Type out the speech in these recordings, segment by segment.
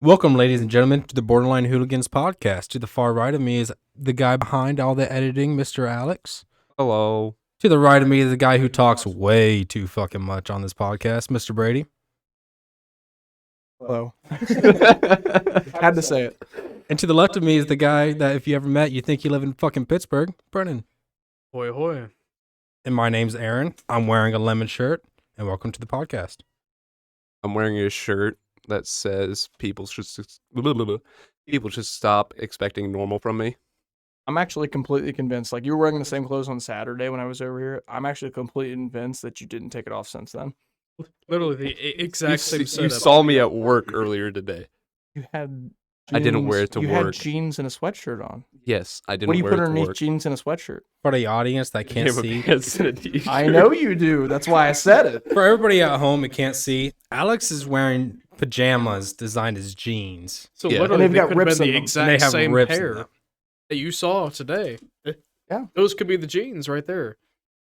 Welcome, ladies and gentlemen, to the Borderline Hooligans podcast. To the far right of me is the guy behind all the editing, Mr. Alex. Hello. To the right of me is the guy who talks way too fucking much on this podcast, Mr. Brady. Hello. Had to say it. And to the left of me is the guy that if you ever met, you think you live in fucking Pittsburgh, Brennan. Hoy hoy. And my name's Aaron. I'm wearing a lemon shirt, and welcome to the podcast. I'm wearing a shirt that says people should stop expecting normal from me. I'm actually completely convinced. Like, you were wearing the same clothes on Saturday when I was over here. I'm actually completely convinced that you didn't take it off since then. Literally the exact same You setup. saw me at work earlier today. You had jeans, I didn't wear it to you work. had jeans and a sweatshirt on. Yes, I didn't What do you wear put it to underneath work. jeans and a sweatshirt? For the audience that can't Came see, up against a t-shirt. I know you do. That's why I said it. for everybody at home that can't see, Alex is wearing pajamas designed as jeans. So Yeah. literally, And they've they got could have rips been in the them. exact They have same rips in pair them. that you saw today. Yeah. Those could be the jeans right there.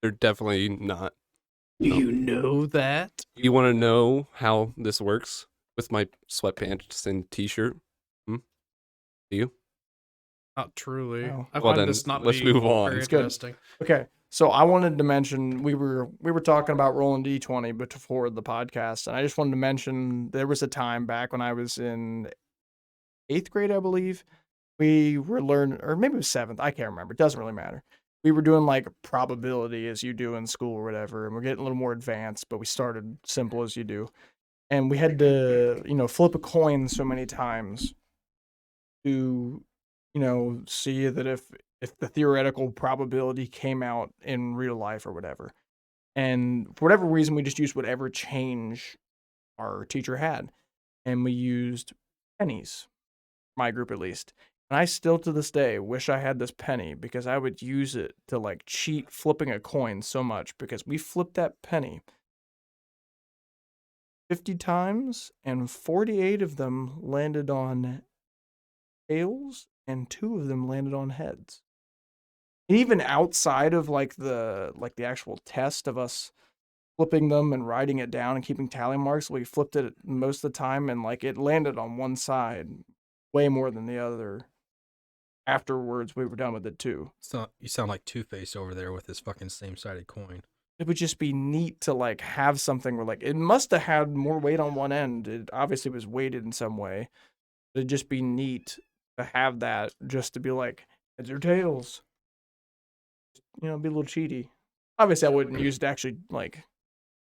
They're definitely not. Do you know that? You want to know how this works with my sweatpants and t-shirt? Do you? Not truly. No. I Well, find then, this not let's to be move on. very It's good. interesting. Okay, so I wanted to mention we were talking about rolling D20 before the podcast, and I just wanted to mention there was a time back when I was in 8th grade, I believe. We were learning, or maybe it was 7th, I can't remember. It doesn't really matter. We were doing like probability as you do in school or whatever, and we're getting a little more advanced, but we started simple as you do. And we had to, flip a coin so many times to, see that if the theoretical probability came out in real life or whatever. And for whatever reason, we just used whatever change our teacher had. And we used pennies, my group at least. And I still to this day wish I had this penny because I would use it to like cheat flipping a coin so much because we flipped that penny 50 times and 48 of them landed on tails and 2 of them landed on heads. And even outside of like the actual test of us flipping them and writing it down and keeping tally marks, we flipped it most of the time and like it landed on one side way more than the other. Afterwards, we were done with it too. So you sound like Two-Face over there with his fucking same-sided coin. It would just be neat to like have something where like it must have had more weight on one end. It obviously was weighted in some way. It'd just be neat to have that just to be like heads or tails. Be a little cheaty. Obviously, I wouldn't use it to actually like.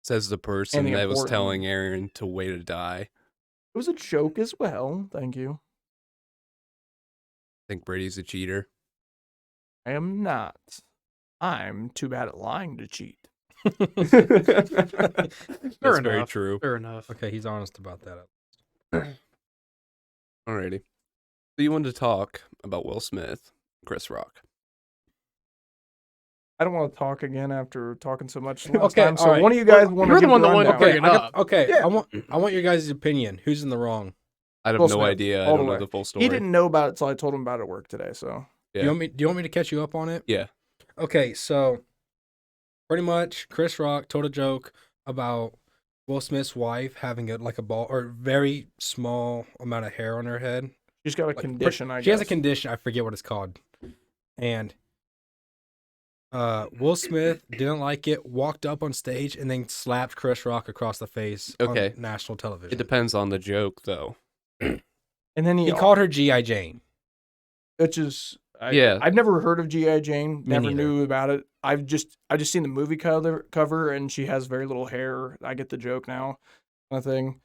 Says the person Anything that was important. telling Aaron to wait to die. It was a joke as well. Thank you. I think Brady's a cheater. I am not. I'm too bad at lying to cheat. That's Fair very enough. true. Fair enough. Okay, he's honest about that. Alrighty. So you wanted to talk about Will Smith, Chris Rock. I don't want to talk again after talking so much last Okay, time. So all right. one of you guys want to You're the give one the that wanted to rundown. bring it up. Yeah. I want your guys' opinion. Who's in the wrong? I have Will no Smith, idea. I all don't the know way. the full story. He didn't know about it, so I told him about it at work today. So Yeah. Do you want me to catch you up on it? Yeah. Okay, so pretty much Chris Rock told a joke about Will Smith's wife having a ball or very small amount of hair on her head. she's got a condition. I guess She has a condition. I forget what it's called. And Will Smith didn't like it, walked up on stage, and then slapped Chris Rock across the face Okay. on national television. It depends on the joke, though. And then He called her G.I. Jane. which is Yeah. I've never heard of G.I. Jane. Me Never neither. knew about it. I've just seen the movie cover, and she has very little hair. I get the joke now, kind of thing.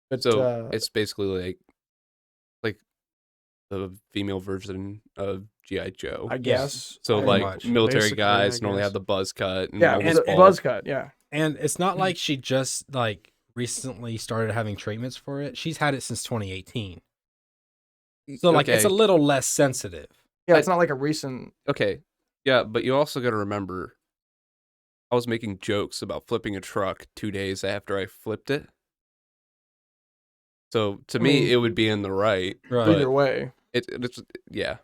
But So it's basically like the female version of G.I. Joe. I guess So pretty like much. military Basically, guys I normally guess. have the buzz cut. And yeah, almost it's a bald. buzz cut. Yeah, And it's not like she just recently started having treatments for it. She's had it since 2018. So it's a little less sensitive. yeah. It's not like a recent. Okay. Yeah, but you also got to remember, I was making jokes about flipping a truck 2 days after I flipped it. So to me, mean, it would be in the right. Right. But Either way, it's yeah.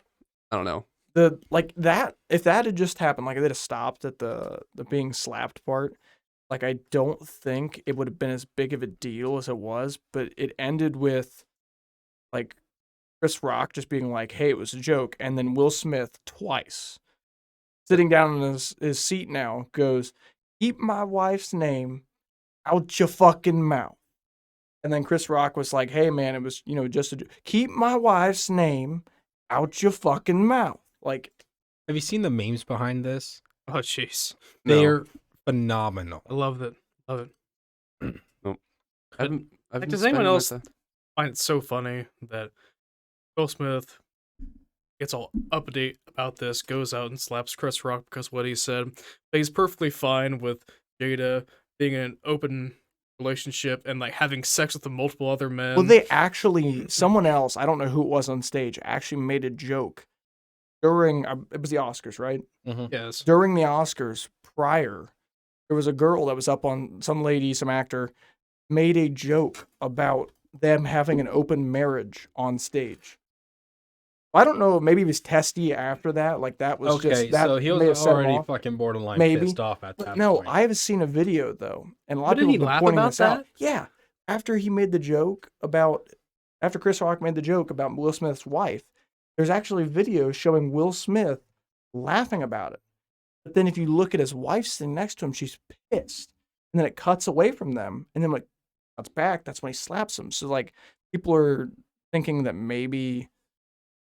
I don't know. the like that if that had just happened, like they'd have stopped at the being slapped part. Like I don't think it would have been as big of a deal as it was, but it ended with like Chris Rock just being like, "Hey, it was a joke," and then Will Smith twice sitting down in his seat now goes, "Keep my wife's name out your fucking mouth." And then Chris Rock was like, "Hey man, it was, just keep my wife's name out your fucking mouth." Like, Have you seen the memes behind this? Oh, jeez. No, They're phenomenal. I love it. Love it. no. I've been does anyone spending my else time- find it so funny that Will Smith gets all update about this, goes out and slaps Chris Rock because of what he said, but he's perfectly fine with Jada being in an open relationship and like having sex with multiple other men. well, they actually, someone else, I don't know who it was on stage, actually made a joke during, it was the Oscars, right? yes. During the Oscars prior, there was a girl that was up on, some lady, some actor, made a joke about them having an open marriage on stage. I don't know, maybe he was testy after that. Like, that was Okay, just, that so he may have was set him already off. fucking borderline Maybe. pissed off at But that no, point. I have seen a video though, and a lot But of did people he have been laugh pointing about this out. that? Yeah, after he made the joke about, after Chris Rock made the joke about Will Smith's wife, there's actually video showing Will Smith laughing about it. But then if you look at his wife sitting next to him, she's pissed, and then it cuts away from them, and then like cuts back. That's when he slaps him. So like people are thinking that maybe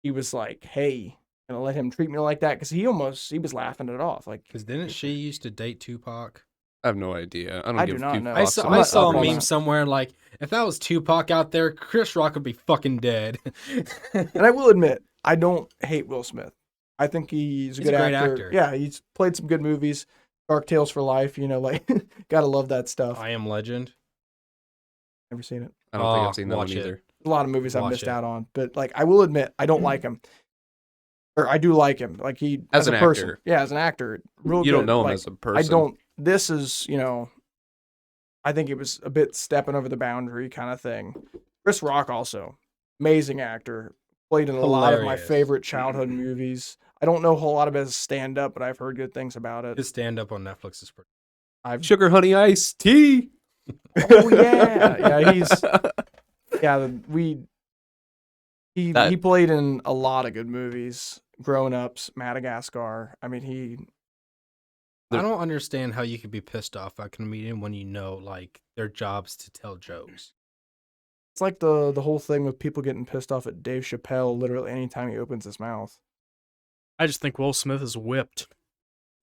he was like, "Hey, gonna let him treat me like that," because he was laughing it off. Like, Because didn't she used to date Tupac? I have no idea. I don't I give do not two know. I fucks saw, I'm about I not saw up a on meme that. somewhere like, if that was Tupac out there, Chris Rock would be fucking dead. And I will admit, I don't hate Will Smith. I think he's a He's a good great actor. actor. Yeah, he's played some good movies. Dark Tales for Life, like gotta love that stuff. I Am Legend. Never seen it. I don't think Oh, I've seen that one watch it. either. A lot of movies I've Watch missed it. out on, but like I will admit, I don't like him. Or I do like him. Like he As a an person. actor. Yeah, as an actor. Real You good. don't know him Like, as a person. I don't this is, I think it was a bit stepping over the boundary kind of thing. Chris Rock also. Amazing actor. Played in a lot of my Hilarious. favorite childhood movies. I don't know a whole lot about his stand up, but I've heard good things about it. His stand up on Netflix is pretty. I've Sugar Honey Iced Tea. Oh yeah. Yeah, he's yeah, he That- played in a lot of good movies. Grown Ups, Madagascar. I mean, I don't understand how you could be pissed off at a comedian when you know like their job's to tell jokes. it's like the whole thing with people getting pissed off at Dave Chappelle literally anytime he opens his mouth. I just think Will Smith is whipped.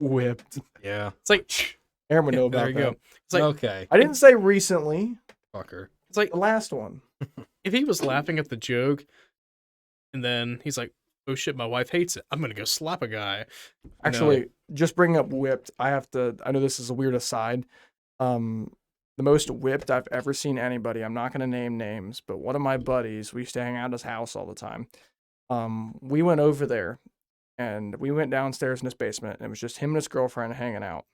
Whipped. Yeah. It's like Aaron would know there about you that. go. It's like Okay. I didn't say recently. Fucker. it's like The last one. if he was laughing at the joke, and then he's like, "Oh shit, my wife hates it. I'm gonna go slap a guy." Actually, just bringing up whipped, I know this is a weird aside. The most whipped I've ever seen anybody, I'm not going to name names, but one of my buddies, we used to hang out at his house all the time. We went over there and we went downstairs in his basement and it was just him and his girlfriend hanging out.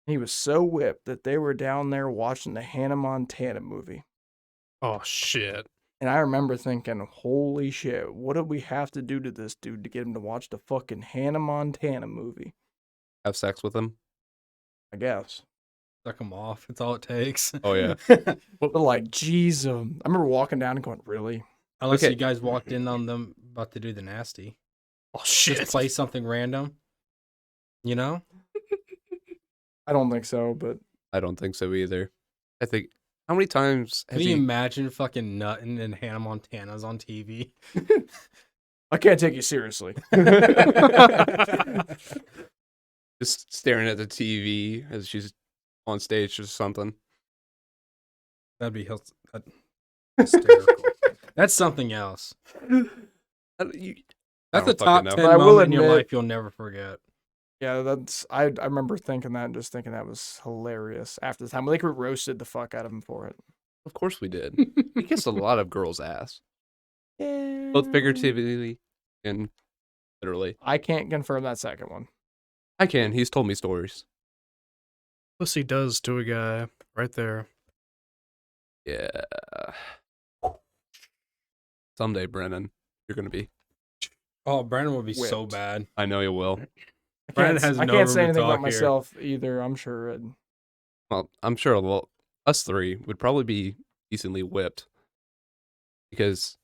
He was so whipped that they were down there watching the Hannah Montana movie. Oh shit. And I remember thinking, holy shit, what did we have to do to this dude to get him to watch the fucking Hannah Montana movie? Have sex with him. I guess. Suck them off. It's all it takes. Oh yeah. But like, geez, I remember walking down and going, really? Unless Okay. you guys walked in on them about to do the nasty. Oh shit. Just play something random. You know? I don't think so, but I don't think so either. I think how many times Can has you he? imagine fucking nutting and Hannah Montana's on TV? I can't take you seriously. Just staring at the TV as she's on stage or something. That'd be hysterical. That's something else. I That's a don't fucking top know. 10 But I will moment in your admit- life you'll never forget. Yeah, I remember thinking that and just thinking that was hilarious after the time. Like we roasted the fuck out of him for it. Of course we did. He kissed a lot of girls' ass, both figuratively and literally. I can't confirm that second one. I can. He's told me stories. Pussy does to a guy right there. Yeah. Someday, Brennan, you're gonna be. Oh, Brandon would be so Whipped. bad. I know you will. Brandon has I no can't room say to anything about talk here. myself either. I'm sure. Well, I'm sure. Well, us three would probably be decently whipped because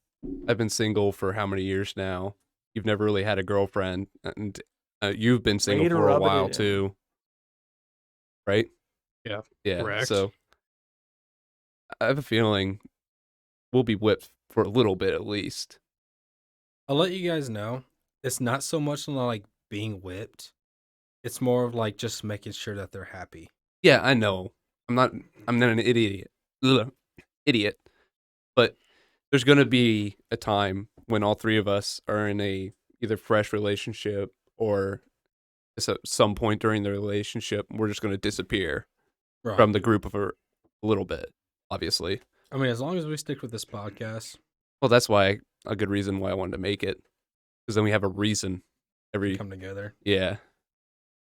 I've been single for how many years now? You've never really had a girlfriend, and you've been single Way to for a rub it while in. too, right? Yeah, Yeah. correct. So I have a feeling we'll be whipped for a little bit at least. I'll let you guys know. It's not so much like being whipped. It's more of like just making sure that they're happy. Yeah, I know. I'm not an idiot. Ugh, idiot. But there's gonna be a time when all three of us are in a either fresh relationship or at some point during the relationship, we're just gonna disappear Right. from the group of a little bit, obviously. I mean, as long as we stick with this podcast, Well, that's why a good reason why I wanted to make it, because then we have a reason. we come together. Yeah,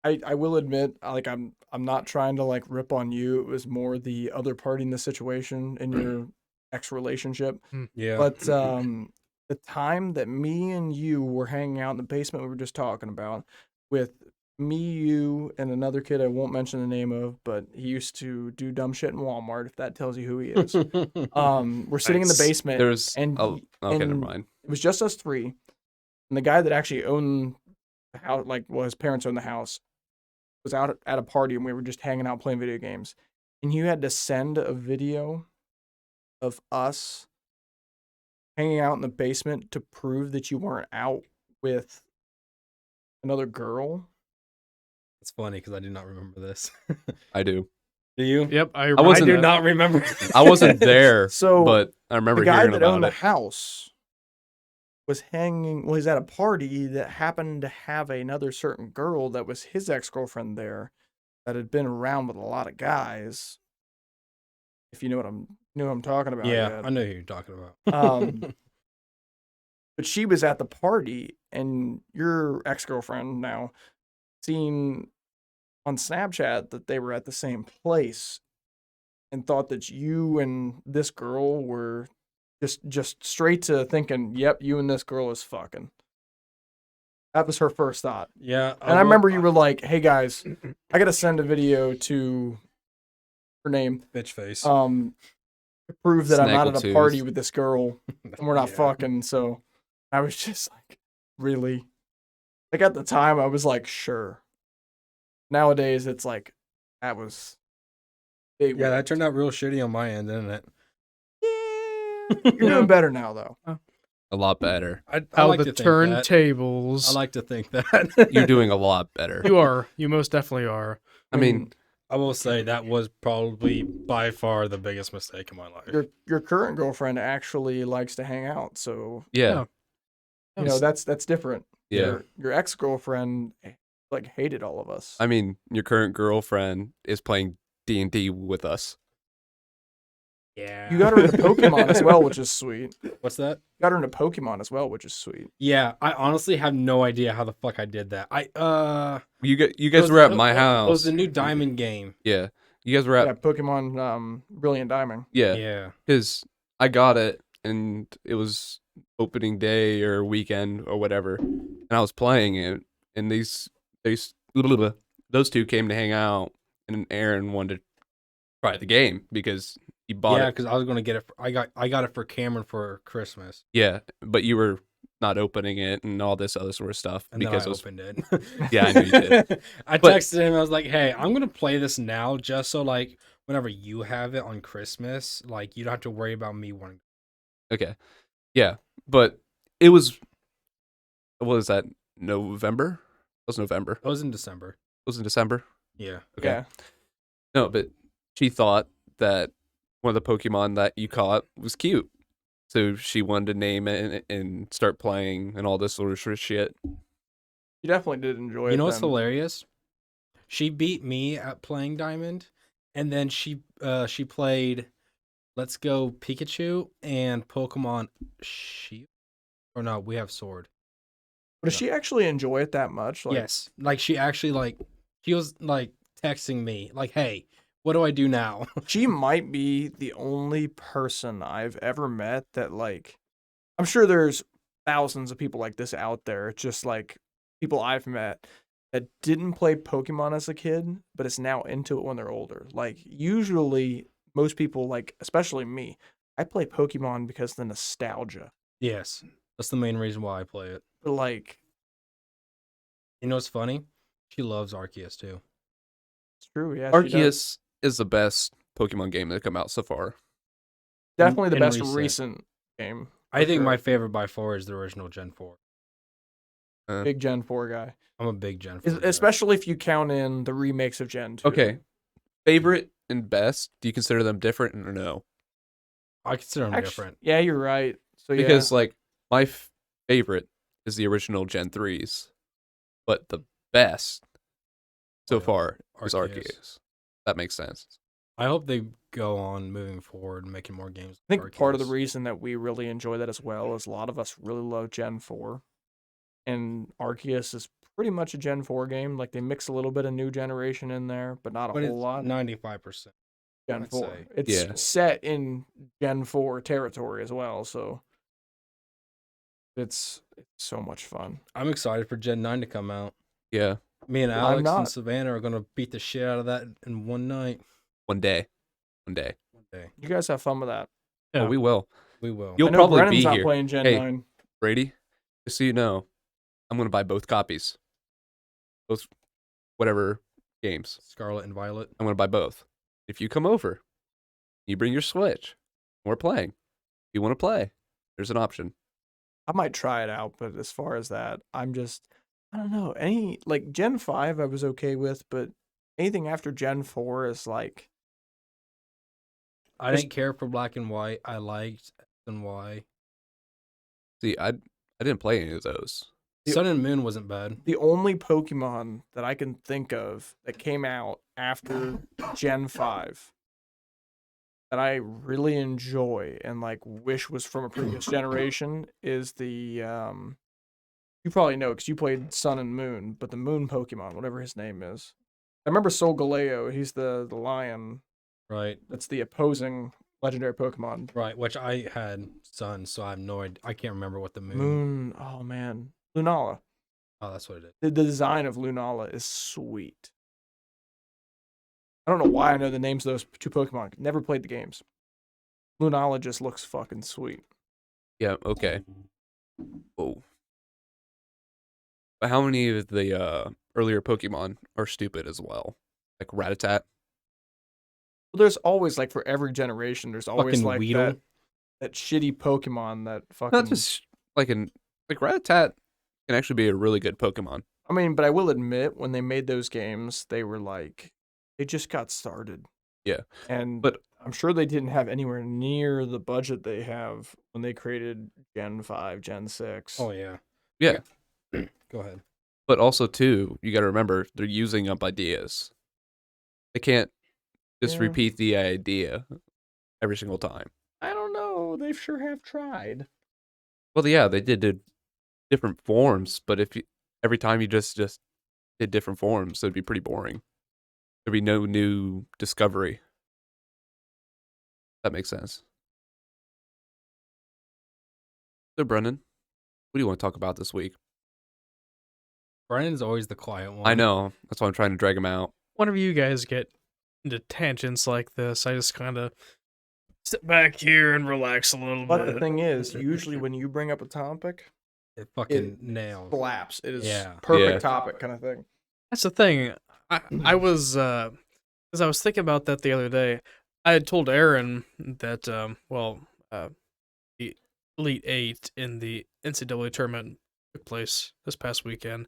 I will admit, like I'm not trying to like rip on you. It was more the other party in the situation in your ex relationship. Yeah. But the time that me and you were hanging out in the basement we were just talking about with me, you, and another kid I won't mention the name of, but he used to do dumb shit in Walmart, if that tells you who he is. We're sitting in the Nice. basement There's and okay, never and mind. it was just us three. And the guy that actually owned the house, like, well, his parents owned the house, was out at a party and we were just hanging out playing video games. And you had to send a video of us hanging out in the basement to prove that you weren't out with another girl. It's funny because I do not remember this. I do. Do you? Yep, I wasn't- I do that. not remember. I wasn't there, So, but I remember The guy hearing that about owned the it. house was he's at a party that happened to have another certain girl that was his ex-girlfriend there that had been around with a lot of guys. If you know what I'm talking about. Yeah, yet. I know who you're talking about. But she was at the party, and your ex-girlfriend now seen on Snapchat that they were at the same place and thought that you and this girl were just straight to thinking, yep, you and this girl is fucking. That was her first thought. Yeah. And I remember you were like, hey guys, I gotta send a video to her name, bitch face. to prove that I'm not at a party Snaggletooth. with this girl and we're not Yeah. fucking. So I was just like, really? Like at the time I was like, sure. Nowadays it's like, that was big. Yeah, that turned out real shitty on my end, didn't it? You're doing better now though. A lot better. I How like the to think that. turntables. I like to think that. You're doing a lot better. You are. You most definitely are. I mean, I will say that was probably by far the biggest mistake in my life. your current girlfriend actually likes to hang out, so yeah, you know that's different. yeah. Your ex-girlfriend like hated all of us. I mean, your current girlfriend is playing D&D with us. Yeah. You got her into Pokemon as well, which is sweet. What's that? You got her into Pokemon as well, which is sweet. Yeah, I honestly have no idea how the fuck I did that. You guys it was- were at my It was house. the new Diamond game. Yeah, you guys were at Yeah, Pokemon Brilliant Diamond. Yeah. because I got it and it was opening day or weekend or whatever, and I was playing it, and those two came to hang out, and Aaron wanted to try the game because he bought Yeah, it. because I was gonna get it. I got it for Cameron for Christmas, Yeah, but you were not opening it and all this other sort of stuff and because then it I was opened it. Yeah, I knew you did. I But- texted him. I was like, "Hey, I'm gonna play this now, just so like whenever you have it on Christmas, like you don't have to worry about me wanting." okay. Yeah, but it was what was that? November? It was November. It was in December. It was in December. Yeah. Okay. Yeah. No, but she thought that one of the Pokemon that you caught was cute. So she wanted to name it and start playing and all this sort of shit. You definitely did enjoy it. You know what's then. hilarious? She beat me at playing Diamond, and then she played Let's Go Pikachu and Pokemon Shield. Or no, we have Sword. But does she actually enjoy it that much? Like, Yes, like she actually she was like texting me like, "Hey, what do I do now?" She might be the only person I've ever met that like I'm sure there's thousands of people like this out there. It's just like people I've met that didn't play Pokemon as a kid, but is now into it when they're older. Like usually most people, like especially me, I play Pokemon because of the nostalgia. Yes, that's the main reason why I play it. But like, You know what's funny? She loves Arceus too. it's true. Yeah, she does. Arceus is the best Pokemon game that come out so far. Definitely the in best recent. recent game. I for think sure. my favorite by far is the original Gen 4. Big Gen 4 guy. I'm a big Gen 4 guy. Especially if you count in the remakes of Gen 2. Okay. Favorite and best, do you consider them different or no? I consider them Actu- different. Yeah, you're right. So Because like my favorite is the original Gen 3s, but the best so Oh, yeah. far is Arceus. Arceus. That makes sense. I hope they go on moving forward and making more games. I think like part of the Arceus. reason that we really enjoy that as well is a lot of us really love Gen 4. And Arceus is pretty much a Gen 4 game. Like they mix a little bit of new generation in there, but not a But whole it's lot. 95%. Gen I'd 4. say. It's Yeah. set in Gen 4 territory as well, so it's so much fun. I'm excited for Gen 9 to come out. Yeah. Me and I'm Alex and not. Savannah are gonna beat the shit out of that in one night. One day. One day. One day. You guys have fun with that. Yeah. Oh, we will. We will. You'll I know probably Brennan's be not here. playing Gen Hey. 9. Brady, just so you know, I'm gonna buy both copies. Both whatever games. Scarlet and Violet. I'm gonna buy both. If you come over, you bring your Switch, and we're playing. If you want to play, there's an option. I might try it out, but as far as that, I don't know. Any like Gen 5 I was okay with, but anything after Gen 4 is like I Just- didn't care for Black and White. I liked X and Y. See, I didn't play any of those. The- Sun and Moon wasn't bad. the only Pokemon that I can think of that came out after Gen 5 that I really enjoy and like wish was from a previous generation is the you probably know because you played Sun and Moon, but the Moon Pokemon, whatever his name is. I remember Solgaleo, he's the lion Right. that's the opposing legendary Pokemon. Right. Which I had Sun, so I have no idea. I can't remember what the moon. Moon, oh man. Lunala. Oh, that's what it is. The design of Lunala is sweet. I don't know why I know the names of those two Pokemon. Never played the games. Lunala just looks fucking sweet. Yeah, okay. Whoa. But how many of the earlier Pokemon are stupid as well? Like Rattata? Well, there's always like for every generation, there's always Fucking like Weedle. that shitty Pokemon that fucking. Not just like Rattata can actually be a really good Pokemon. I mean, but I will admit, when they made those games, they were like, they just got started. Yeah. And But I'm sure they didn't have anywhere near the budget they have when they created Gen 5, Gen 6. Oh yeah. yeah. Go ahead. But also too, you gotta remember they're using up ideas. They can't just Yeah. repeat the idea every single time. I don't know. They sure have tried. Well, yeah, they did different forms, but if you, every time you just did different forms, it'd be pretty boring. There'd be no new discovery. That makes sense. So, Brendan, what do you want to talk about this week? Brandon's always the quiet one. I know. That's why I'm trying to drag him out. Whenever you guys get into tangents like this, I just kind of sit back here and relax a little But bit. the thing is, usually when you bring up a topic, It fucking nails. slaps. It is Yeah. perfect Yeah. topic kind of thing. That's the thing. I was as I was thinking about that the other day. I had told Aaron that the Elite Eight in the NCAA tournament took place this past weekend,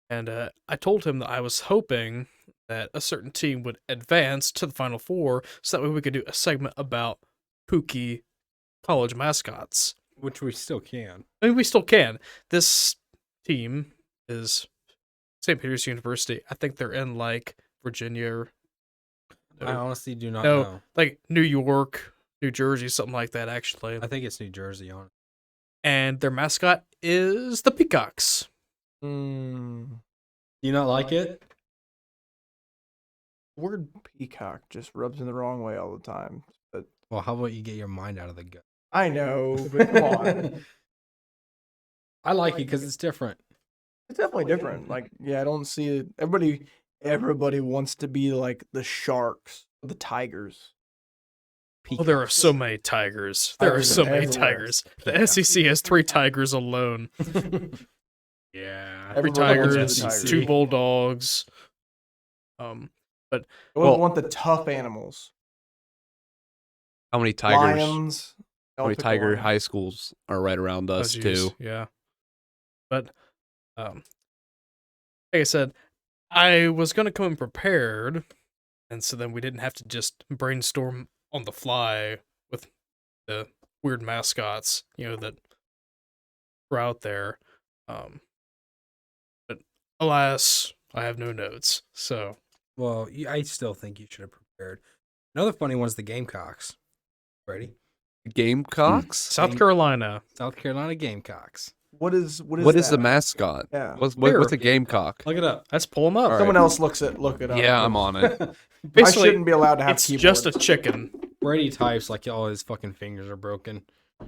and I told him that I was hoping that a certain team would advance to the Final Four, so that way we could do a segment about kooky college mascots. Which we still can. I mean, we still can. This team is St. Peter's University. I think they're in like Virginia or I honestly do not no, know. like New York, New Jersey, something like that, actually. I think it's New Jersey on. And their mascot is the Peacocks. Mm, You not like it? word peacock just rubs me the wrong way all the time. But Well, how about you get your mind out of the gut? I know, but come on. I like it because it's different. It's definitely different. Like, yeah, I don't see it. Everybody wants to be like the Sharks, or the Tigers. Oh, there are so many tigers. There are Tigers so many everywhere. tigers. The SEC has 3 tigers alone. Yeah. 3 Everyone wants tigers, the tigers. 2 bulldogs. They Well- want the tough animals. How many tigers? Lions. How I'll many pick tiger lion. high schools are right around us Oh, too? geez, yeah. But, like I said, I was gonna come in prepared, and so then we didn't have to just brainstorm on the fly with the weird mascots, that were out there. But alas, I have no notes. So Well, I still think you should have prepared. Another funny one's the Gamecocks. Ready? Gamecocks. South Carolina. South Carolina Gamecocks. What is What is that? the mascot? Yeah. What's a gamecock? Look it up. Let's pull them up. All right. Someone else look it up. Yeah, I'm on it. I Basically, shouldn't be allowed to have it's keyboards. just a chicken. Brady types like all his fucking fingers are broken.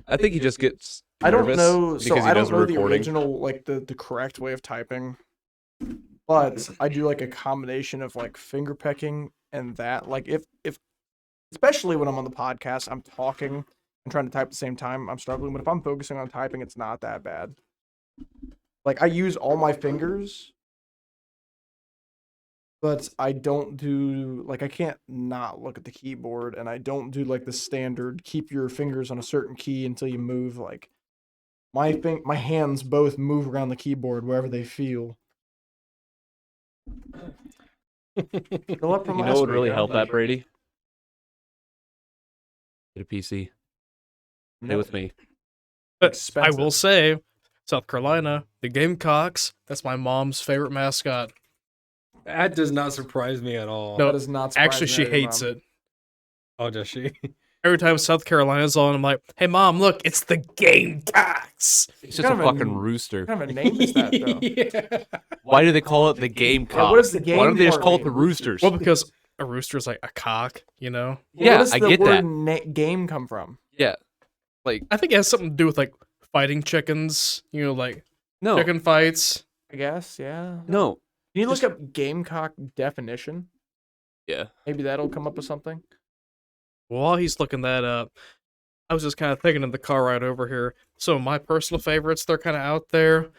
I think he just gets. I don't nervous know. So because he I don't does know the recording. original, like the correct way of typing, but I do like a combination of like finger pecking and that. Like if especially when I'm on the podcast, I'm talking and trying to type at the same time, I'm struggling. But if I'm focusing on typing, it's not that bad. Like I use all my fingers, but I don't do like I can't not look at the keyboard, and I don't do like the standard keep your fingers on a certain key until you move. Like my hands both move around the keyboard wherever they feel. Go up from You know last what would really week, help huh? that, Brady? Get a PC. Stay No. with me. But I Expensive. will say, South Carolina, the Gamecocks, that's my mom's favorite mascot. That does not surprise me at all. No, That is not surprising Actually, she to your hates mom. it. Oh, does she? Every time South Carolina's on, I'm like, hey, Mom, look, it's the Gamecocks. It's just a kind of a- fucking rooster. What kind of a name is that, though? Yeah. Why do they call it the gamecock? what does the game Why don't they just part call it the mean? roosters? Well, because a rooster is like a cock, Where Yeah, does I the get word that. game come from? Yeah. Like, I think it has something to do with like fighting chickens, like no. chicken fights. I guess, yeah. No. Can you look up gamecock definition? Yeah. Maybe that'll come up with something. While he's looking that up, I was just kind of thinking in the car ride over here. So my personal favorites, they're kind of out there.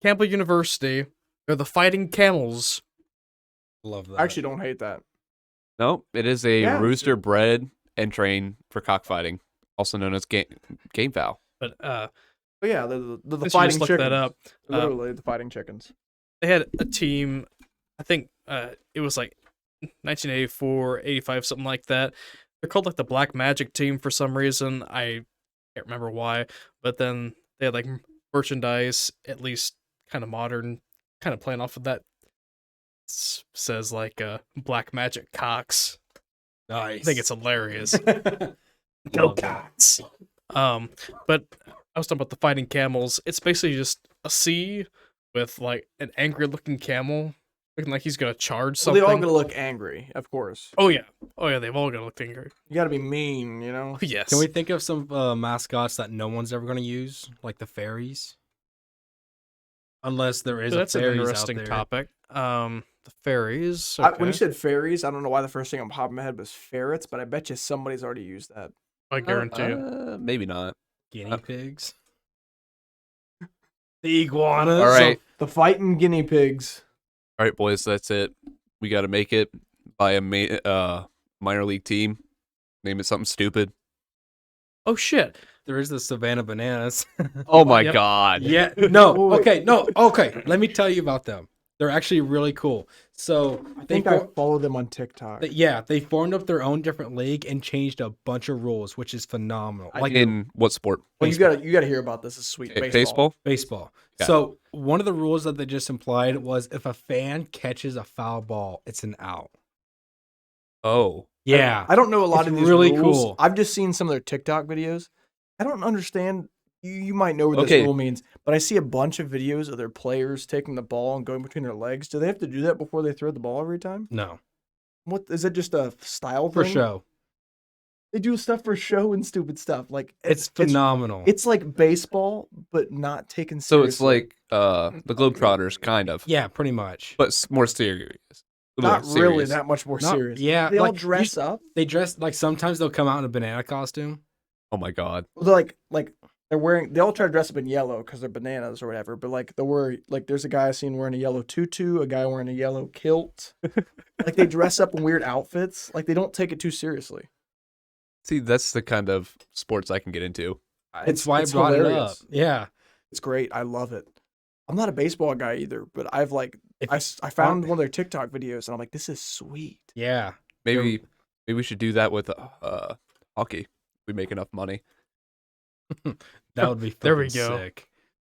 Campbell University, they're the Fighting Camels. Love that. I actually don't hate that. No. It is a Yeah. rooster bred and trained for cockfighting, also known as game fowl. But But yeah, the since you fighting just looked chickens. that up, Literally the fighting chickens. they had a team, I think it was like 1984, 85, something like that. They're called like the Black Magic team for some reason. I can't remember why. But then they had like merchandise, at least kind of modern, kind of playing off of that. Says like Black Magic Cocks. Nice. I think it's hilarious. Go Love that. Cocks. But I was talking about the Fighting Camels. It's basically just a C with like an angry looking camel looking like he's gonna charge Well, something. they all gonna look angry, of course. Oh yeah, they've all gotta look angry. You gotta be mean, you know. Oh, yes. Can we think of some mascots that no one's ever going to use, like the fairies? Unless there is That's a an fairies interesting out there. topic. The fairies. When okay. you said fairies, I don't know why the first thing on top of my head was ferrets, but I bet you somebody's already used that. I guarantee it. Maybe not. Guinea pigs. The iguanas. All right. The fighting guinea pigs. All right, boys, that's it. We got to make it by a minor league team. Name it something stupid. Oh shit! There is the Savannah Bananas. Oh my Yep. god. Yeah. No. Oh, wait. Okay. No. Okay. Let me tell you about them. They're actually really cool. So I they think I follow them on TikTok. they formed up their own different league and changed a bunch of rules, which is phenomenal. Like In what sport? Well, you gotta hear about this. It's sweet. Baseball? baseball. Yeah. So one of the rules that they just implied was if a fan catches a foul ball, it's an out. Oh. Yeah. I don't know a lot It's of these really rules. cool. I've just seen some of their TikTok videos. I don't understand. You might know what this Okay. rule means, but I see a bunch of videos of their players taking the ball and going between their legs. Do they have to do that before they throw the ball every time? No. What is it? Just a style For thing? show. They do stuff for show and stupid stuff. Like It's phenomenal. It's like baseball, but not taken So seriously. it's like the Globetrotters, kind of. Yeah, pretty much. But more serious. Not really serious. that much more Not- serious. yeah, They all like, dress up. They dress like sometimes they'll come out in a banana costume. Oh my god. They're like they're wearing. They all try to dress up in yellow because they're bananas or whatever. But like they wear like there's a guy I seen wearing a yellow tutu, a guy wearing a yellow kilt. Like they dress up in weird outfits. Like they don't take it too seriously. See, that's the kind of sports I can get into. It's why I brought hilarious. it up. Yeah. It's great. I love it. I'm not a baseball guy either, but I've like If- I found one of their TikTok videos and I'm like, this is sweet. Yeah. Maybe we should do that with hockey. We make enough money. That would be There we fucking go. sick.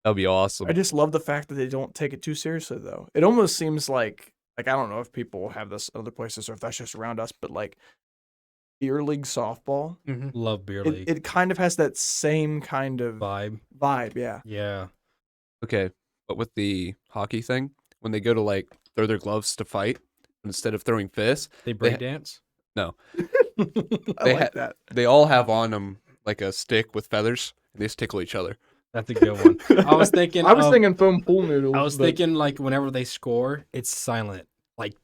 That'd be awesome. I just love the fact that they don't take it too seriously though. It almost seems like I don't know if people have this other places or if that's just around us, but like beer league softball, Mm-hmm. Love beer league it kind of has that same kind of vibe. vibe. Yeah. Yeah. Okay, but with the hockey thing, when they go to like throw their gloves to fight, instead of throwing fists, They break dance. no, I They like that. they all have on them like a stick with feathers, and they just tickle each other. That's a good one. I was thinking. I was of- thinking foam pool noodles. I was but thinking like whenever they score, it's silent. Like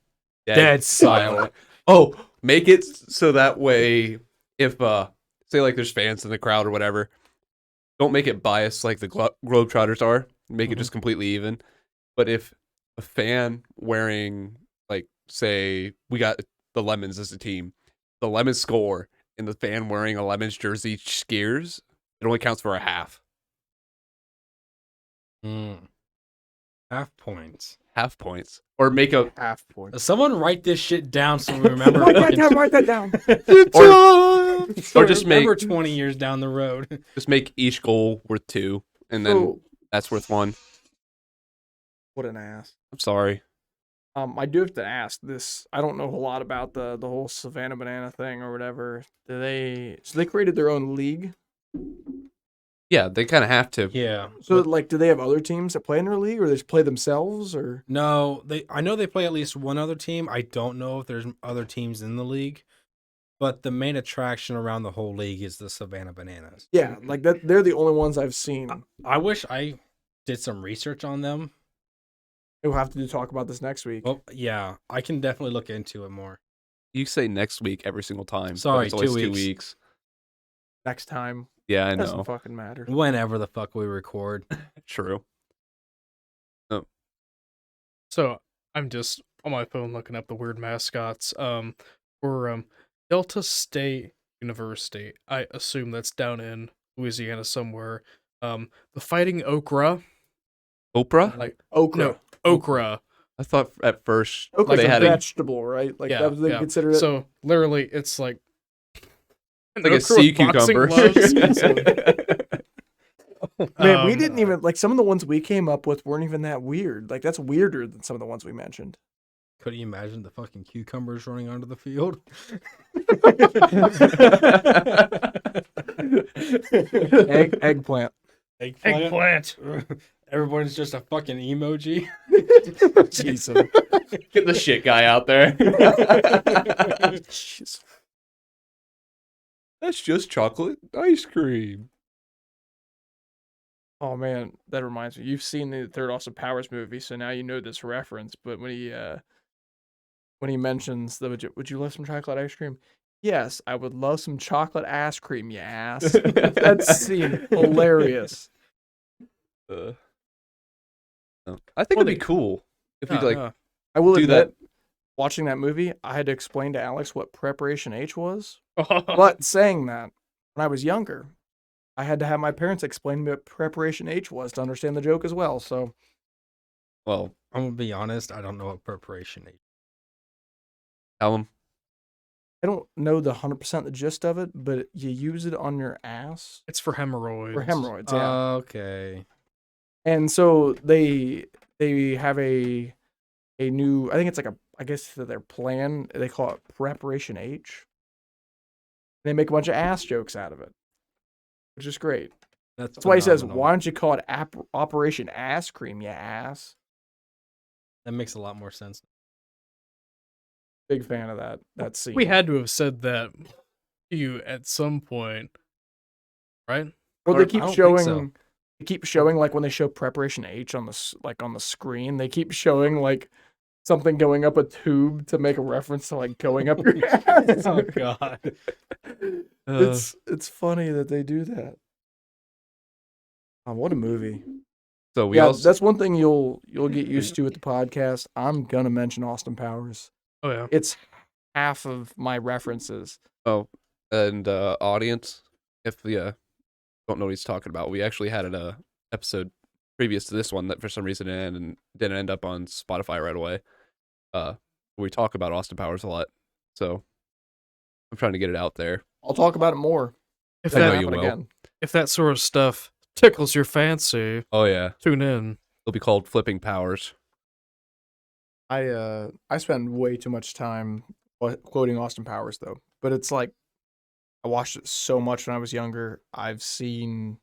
Dead silent. Oh, make it so that way if say like there's fans in the crowd or whatever, don't make it biased like the Globetrotters are. Make it just completely even. But if a fan wearing like say we got the Lemons as a team, the Lemons score and the fan wearing a Lemons jersey skiers, it only counts for a half. half points. Half points. Or make a half point. Someone write this shit down so we remember. Write that fucking- down. Write that down. or just make remember 20 years down the road. just make each goal worth 2 and then So, that's worth 1. what an ass. I'm sorry. I do have to ask this. I don't know a lot about the whole Savannah Banana thing or whatever. So they created their own league. Yeah, they kind of have to. Yeah. So like, do they have other teams that play in their league, or they just play themselves, or? No, I know they play at least one other team. I don't know if there's other teams in the league, but the main attraction around the whole league is the Savannah Bananas. Yeah, like that. They're the only ones I've seen. I wish I did some research on them. We'll have to talk about this next week. Well, yeah, I can definitely look into it more. You say next week every single time. but Sorry, it's always 2 2 weeks. weeks. Next time, Yeah, I doesn't know. fucking matter. Whenever the fuck we record. True. So I'm just on my phone looking up the weird mascots. For Delta State University, I assume that's down in Louisiana somewhere. The Fighting Okra, Oprah? like Okra. no okra. I thought at first Okra's they a had a vegetable, right? Like Yeah, that was they yeah. considered it. So literally, it's like an like a okra with sea boxing cucumber. gloves and some- Man, we Um, didn't even like some of the ones we came up with weren't even that weird. Like that's weirder than some of the ones we mentioned. Could you imagine the fucking cucumbers running onto the field? Eggplant. eggplant. Everyone's just a fucking emoji. Jesus. Get the shit guy out there. Jeez. That's just chocolate ice cream. Oh man, that reminds me. You've seen the Third Austin Powers movie, so now you know this reference. But when he mentions the would you love some chocolate ice cream? Yes, I would love some chocolate ice cream, you ass. That scene hilarious. No. I think it'd be cool if we like. I will Do admit, that. watching that movie, I had to explain to Alex what Preparation H was. But But saying that, when I was younger, I had to have my parents explain to me what Preparation H was to understand the joke as well. So Well, I'm gonna be honest. I don't know what preparation is. tell him. I don't know the 100% the gist of it, but you use it on your ass it's for hemorrhoids. for hemorrhoids. Yeah. Okay. And so they have a new, I think it's like I guess their plan, they call it Preparation H. They make a bunch of ass jokes out of it, which is great. That's why he says, phenomenal. why don't you call it Operation Ass Cream, you ass? That makes a lot more sense. Big fan of that scene. We had to have said that to you at some point, right? Well, Or- they I keep don't think showing. so. They keep showing like when they show Preparation H on the screen. They keep showing like something going up a tube to make a reference to like going up your ass. Oh god. It's funny that they do that. Oh, what a movie. So we Yeah, also that's one thing you'll get used to with the podcast. I'm gonna mention Austin Powers. Oh yeah. It's half of my references. and audience, if you don't know what he's talking about, we actually had an episode previous to this one that for some reason didn't end up on Spotify right away. We talk about Austin Powers a lot, so I'm trying to get it out there. I'll talk about it more. If I know that you will. if that sort of stuff tickles your fancy, Oh yeah, tune in. it'll be called Flipping Powers. I spend way too much time quoting Austin Powers though. But it's like I watched it so much when I was younger. I've seen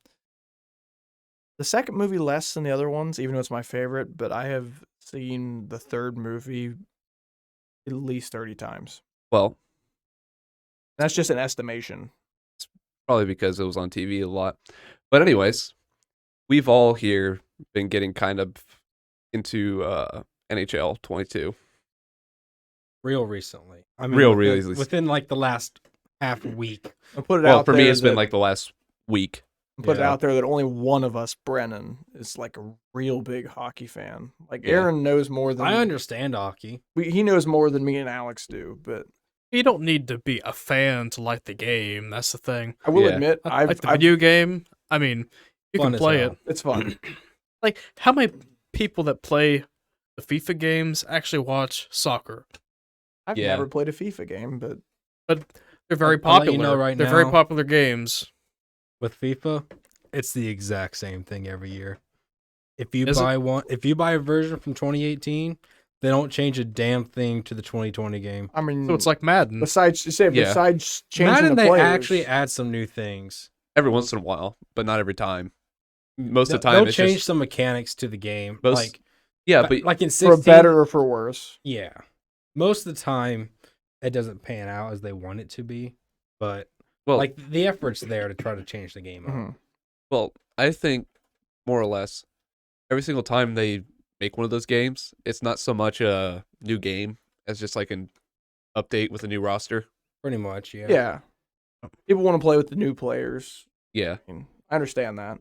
the second movie less than the other ones, even though it's my favorite, but I have seen the third movie at least 30 times. Well, That's just an estimation. probably because it was on TV a lot. But anyways, we've all here been getting kind of into NHL 22. Real recently. I mean, Real within, recently. within like the last half week. I'll put it Well, out for there me, it's been that- like the last week. put it Yeah. out there that only one of us, Brennan, is like a real big hockey fan. Like Yeah. Aaron knows more than I understand hockey. he knows more than me and Alex do. But You don't need to be a fan to like the game. That's the thing. I will Yeah. admit, Like the video game. I mean, you Fun can as play hell. it. it's fun. Like how many people that play the FIFA games actually watch soccer? I've Yeah. never played a FIFA game, but They're very I'll let popular. you know right They're very now. popular games. With FIFA, it's the exact same thing every year. If you Is it? if you buy a version from 2018, they don't change a damn thing to the 2020 game. I mean, So it's like Madden. besides Yeah. besides changing Madden, the they players, actually add some new things. Every once in a while, but not every time. Most of the They'll time, it's change just some mechanics to the game, Most- like yeah, but like in for 16. better or for worse. Yeah, most of the time it doesn't pan out as they want it to be, but well, like the effort's there to try to change the game up. Mhm. well, I think more or less every single time they make one of those games, it's not so much a new game as just like an update with a new roster. Pretty much, yeah. Yeah. People want to play with the new players. Yeah, I mean, I understand that.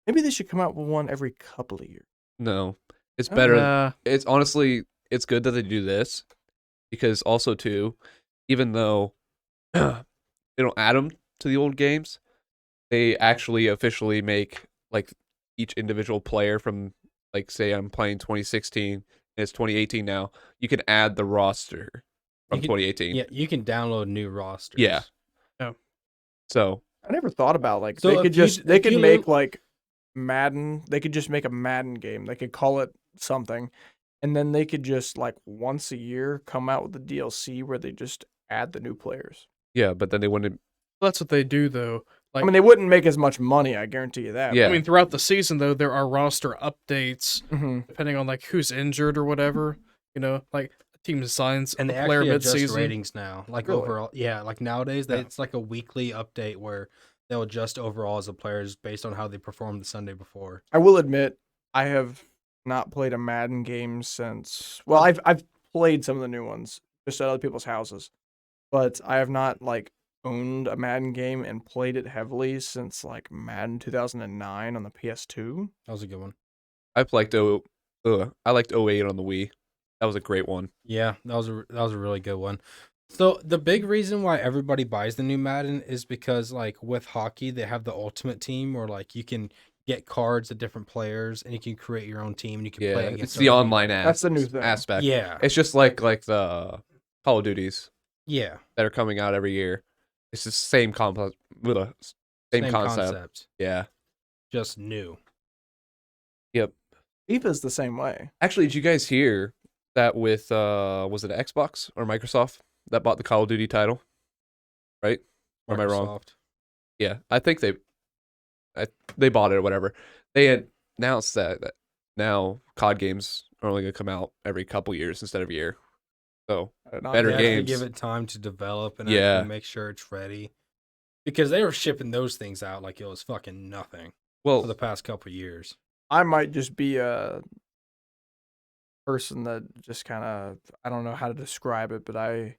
Maybe they should come out with one every couple of years. no, it's Oh, better. It's honestly, it's good that they do this because also too, even though they don't add them to the old games, they actually officially make like each individual player from like say I'm playing 2016 and it's 2018 now. You can add the roster from You can- 2018. Yeah, you can download new rosters. Yeah. So I never thought about like So they if could you- just they if could you make live- like Madden. They could just make a Madden game. They could call it something, and then they could just like once a year come out with the DLC where they just add the new players. yeah, but then they wouldn't. That's what they do though. Like I mean, they wouldn't make as much money. I guarantee you that. Yeah. I mean, throughout the season though, there are roster updates hmm depending on like who's injured or whatever. You know, like a team signs And a they player actually adjust mid-season. ratings now. Like Really? overall, yeah. Like nowadays, Yeah. it's like a weekly update where they'll adjust overall as the players based on how they performed the Sunday before. I will admit, I have not played a Madden game since. Well, I've played some of the new ones just at other people's houses, but I have not like owned a Madden game and played it heavily since like Madden 2009 on the PS2. That was a good one. I liked I liked 08 on the Wii. That was a great one. Yeah, that was a really good one. So the big reason why everybody buys the new Madden is because like with hockey, they have the ultimate team where like you can get cards of different players and you can create your own team and you can Yeah, play it's against the other online That's the new thing. aspect. people. Yeah. It's just like the Call of Duties Yeah. that are coming out every year. It's the same same concept. Yeah. Just new. FIFA's the same way. Actually, did you guys hear that with was it Xbox or Microsoft that bought the Call of Duty title? Right? Or am I wrong? Microsoft. Yeah, I think they bought it or whatever. They had announced that now COD games are only gonna come out every couple years instead of a year. So I did not Better know They that. have to games. give it time to develop and Yeah. actually make sure it's ready. Because they were shipping those things out like it was fucking nothing for well, the past couple years. I might just be a person that just kind of, I don't know how to describe it, but I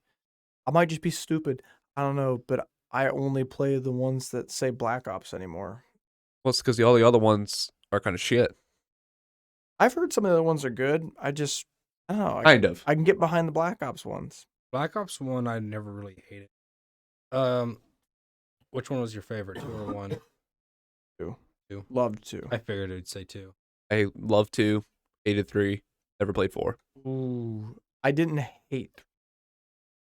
might just be stupid. I don't know, but I only play the ones that say Black Ops anymore. Well, it's because all the other ones are kind of shit. I've heard some of the other ones are good. I don't know. Kind of. I can get behind the Black Ops ones. Black Ops 1, I never really hated. Which one was your favorite, 2 or 1? Two. Loved to. I figured it would say 2. I love 2, hated 3, never played 4. Ooh, I didn't hate.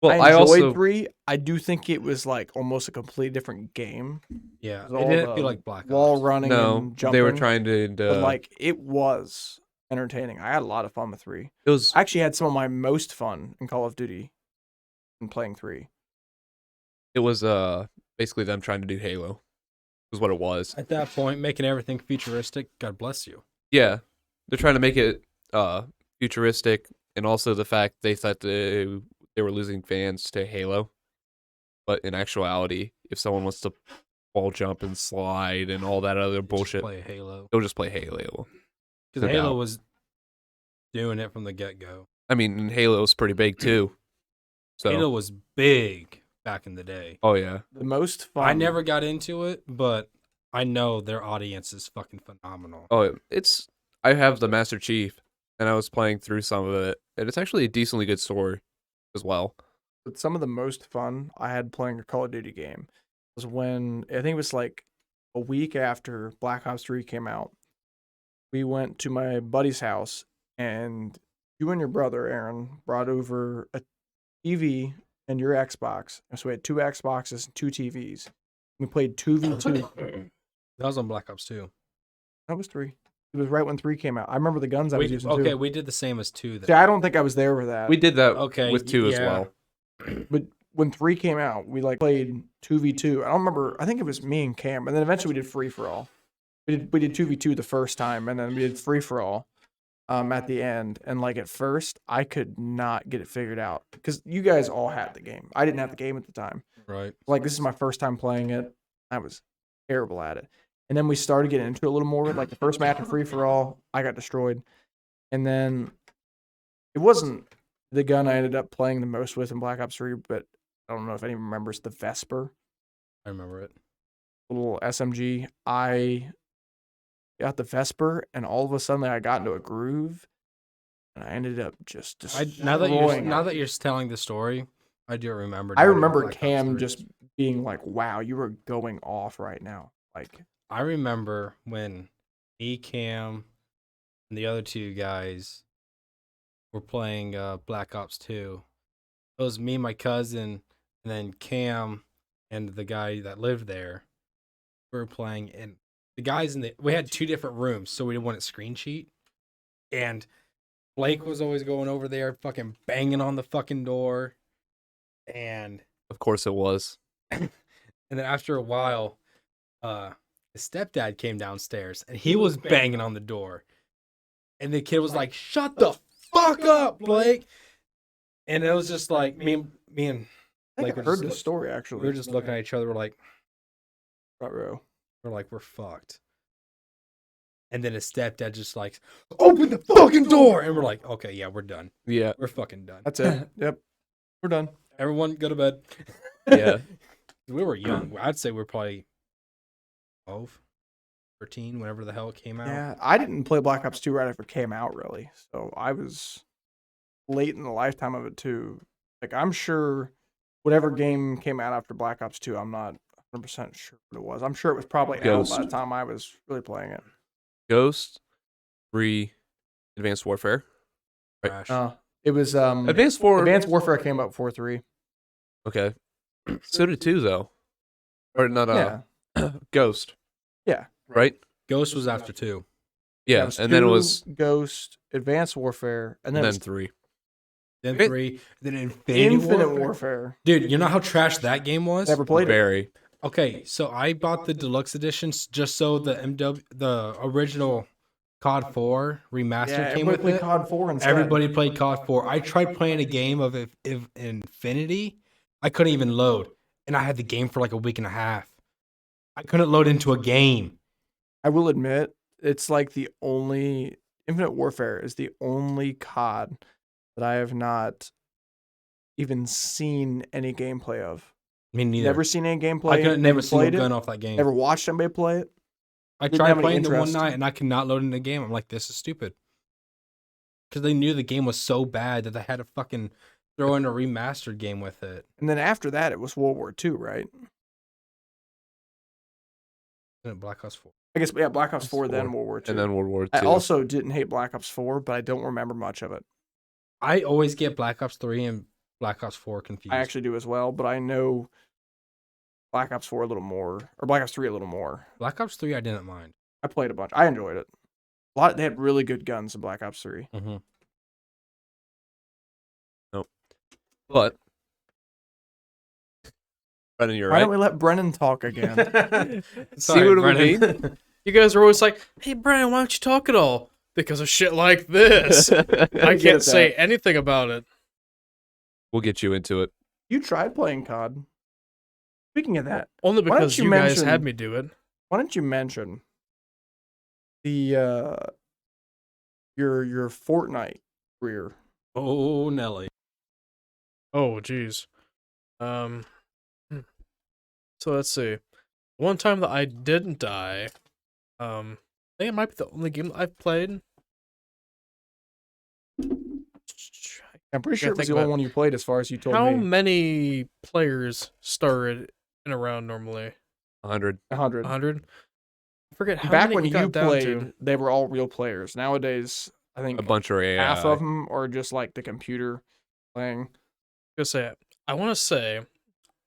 Well, I enjoyed also 3. I do think it was like almost a completely different game. Yeah, It it was all didn't the feel like Black wall Ops. running no, and jumping. they were trying to. but like it was entertaining. I had a lot of fun with 3. It was I actually had some of my most fun in Call of Duty in playing 3. basically them trying to do Halo. Was what it was. At that point, making everything futuristic, God bless you. Yeah, they're trying to make it futuristic, and also the fact they thought they were losing fans to Halo, but in actuality, if someone wants to wall jump and slide and all that other bullshit, Play Halo. they'll just play Halo. Because No Halo doubt. was doing it from the get-go. I mean, and Halo's pretty big too. So, Halo was big back in the day. oh yeah, The most fun. I never got into it, but I know their audience is fucking phenomenal. oh it's. I have the Master Chief, and I was playing through some of it, and it's actually a decently good story as well. But some of the most fun I had playing a Call of Duty game was when I think it was like a week after Black Ops 3 came out. We went to my buddy's house, and you and your brother Aaron brought over a TV and your Xbox. And so we had 2 Xboxes and 2 TVs. We played 2v2. That was on Black Ops 2. That was 3. It was right when 3 came out. I remember the guns I was using Okay, too. we did the same as 2 then. See, I don't think I was there for that. We did that Okay, with 2 as yeah. well. But when 3 came out, we like played 2v2. I don't remember. I think it was me and Cam, and then eventually we did free for all. We did 2v2 the first time, and then we did free for all at the end. And like at first, I could not get it figured out because you guys all had the game. I didn't have the game at the time. Right. Like this is my first time playing it. I was terrible at it. And then we started getting into it a little more. Like the first match of free for all, I got destroyed. And then it wasn't the gun I ended up playing the most with in Black Ops 3, but I don't know if anyone remembers the Vesper, I remember it. little SMG. I got the Vesper, and all of a sudden I got into a groove, and I ended up just Now that destroying it. you're telling the story, I do remember. I doing remember Black Ops Cam 3. just being like, "Wow, you were going off right now!" Like, I remember when me, Cam, and the other 2 guys were playing Black Ops 2. It was me, my cousin, and then Cam and the guy that lived there. We were playing, and the guys we had 2 different rooms, so we didn't want a screen sheet. And Blake was always going over there, fucking banging on the fucking door. And Of course, it was. then after a while, his stepdad came downstairs and he was banging on the door. And the kid was like, "Shut the fuck up, Blake." And it was just like me and I Like, think I we're heard just this look- story we actually. were just looking at each other. We're like, Front row. we're fucked. And then his stepdad just like, "Open the fucking door." And we're like, "Okay, yeah, we're done. Yeah, We're fucking done. That's it. Yep, we're done. Everyone go to bed." yeah. We were young. I'd say we're probably 12, 13, whenever the hell it came out. Yeah, I didn't play Black Ops 2 right after it came out, really. So I was late in the lifetime of it, too. Like, I'm sure whatever game came out after Black Ops 2, I'm not 100% sure what it was. I'm sure it was probably out Ghost. by the time I was really playing it. Ghost, 3, Advanced Warfare. Crash. It was Advanced Warfare came out before 3. Okay. So did 2 though, or not? Yeah. Ghost. Yeah. Right. Ghost was after 2. Yeah, was and then it 2, was Ghost, Advanced Warfare, and then, and it then was 3. Then It- 3. Then Infinite Infinite Warfare. Warfare. Dude, you know how trash that game was? Never played it. Very. Okay, so I bought the deluxe editions just so the original COD 4 remastered Yeah, came everybody with played it. COD 4 instead. Everybody played COD 4. I tried playing a game of if Infinity. I couldn't even load. And I had the game for like a week and a half. I couldn't load into a game. I will admit, it's like the only Infinite Warfare is the only COD that I have not even seen any gameplay of. Me neither. Never seen any gameplay. I got never maybe seen played a gun it. off that game. Never watched somebody play it. I didn't tried have any playing them one interest. night and I could not load in the game. I'm like, this is stupid. Because they knew the game was so bad that they had to fucking throw in a remastered game with it. And then after that, it was World War II, right? Isn't it Black Ops 4? I guess, yeah, Black Ops 4, then 4, World War II. and then World War II. I also didn't hate Black Ops 4, but I don't remember much of it. I always get Black Ops 3 and Black Ops 4 confused. I actually do as well, but I know Black Ops 4 a little more, or Black Ops 3 a little more. Black Ops 3 I didn't mind. I played a bunch. I enjoyed it. They had really good guns in Black Ops 3. Mm-hmm. But Brennan, you're Why right. don't we let Brennan talk again? See what I mean? You guys are always like, "Hey, Brian, why don't you talk at all?" Because of shit like this. I get can't say that. anything about it. We'll get you into it. You tried playing COD. Speaking of that, Only Why don't because you you guys mention- had me do it. why don't you mention the your Fortnite career? Oh, Nelly. Oh, jeez. Hmm. So let's see. One time that I didn't die, I think it might be the only game I've played. I'm pretty sure Gotta it was think the only about- one you played, as far as you told How me. many players started in a round normally? 100. 100. 100? I forget how Back many when it got you down played, to. they were all real players. Nowadays, I think A bunch of AI. half of them are just like the computer playing. Gonna say, I want to say,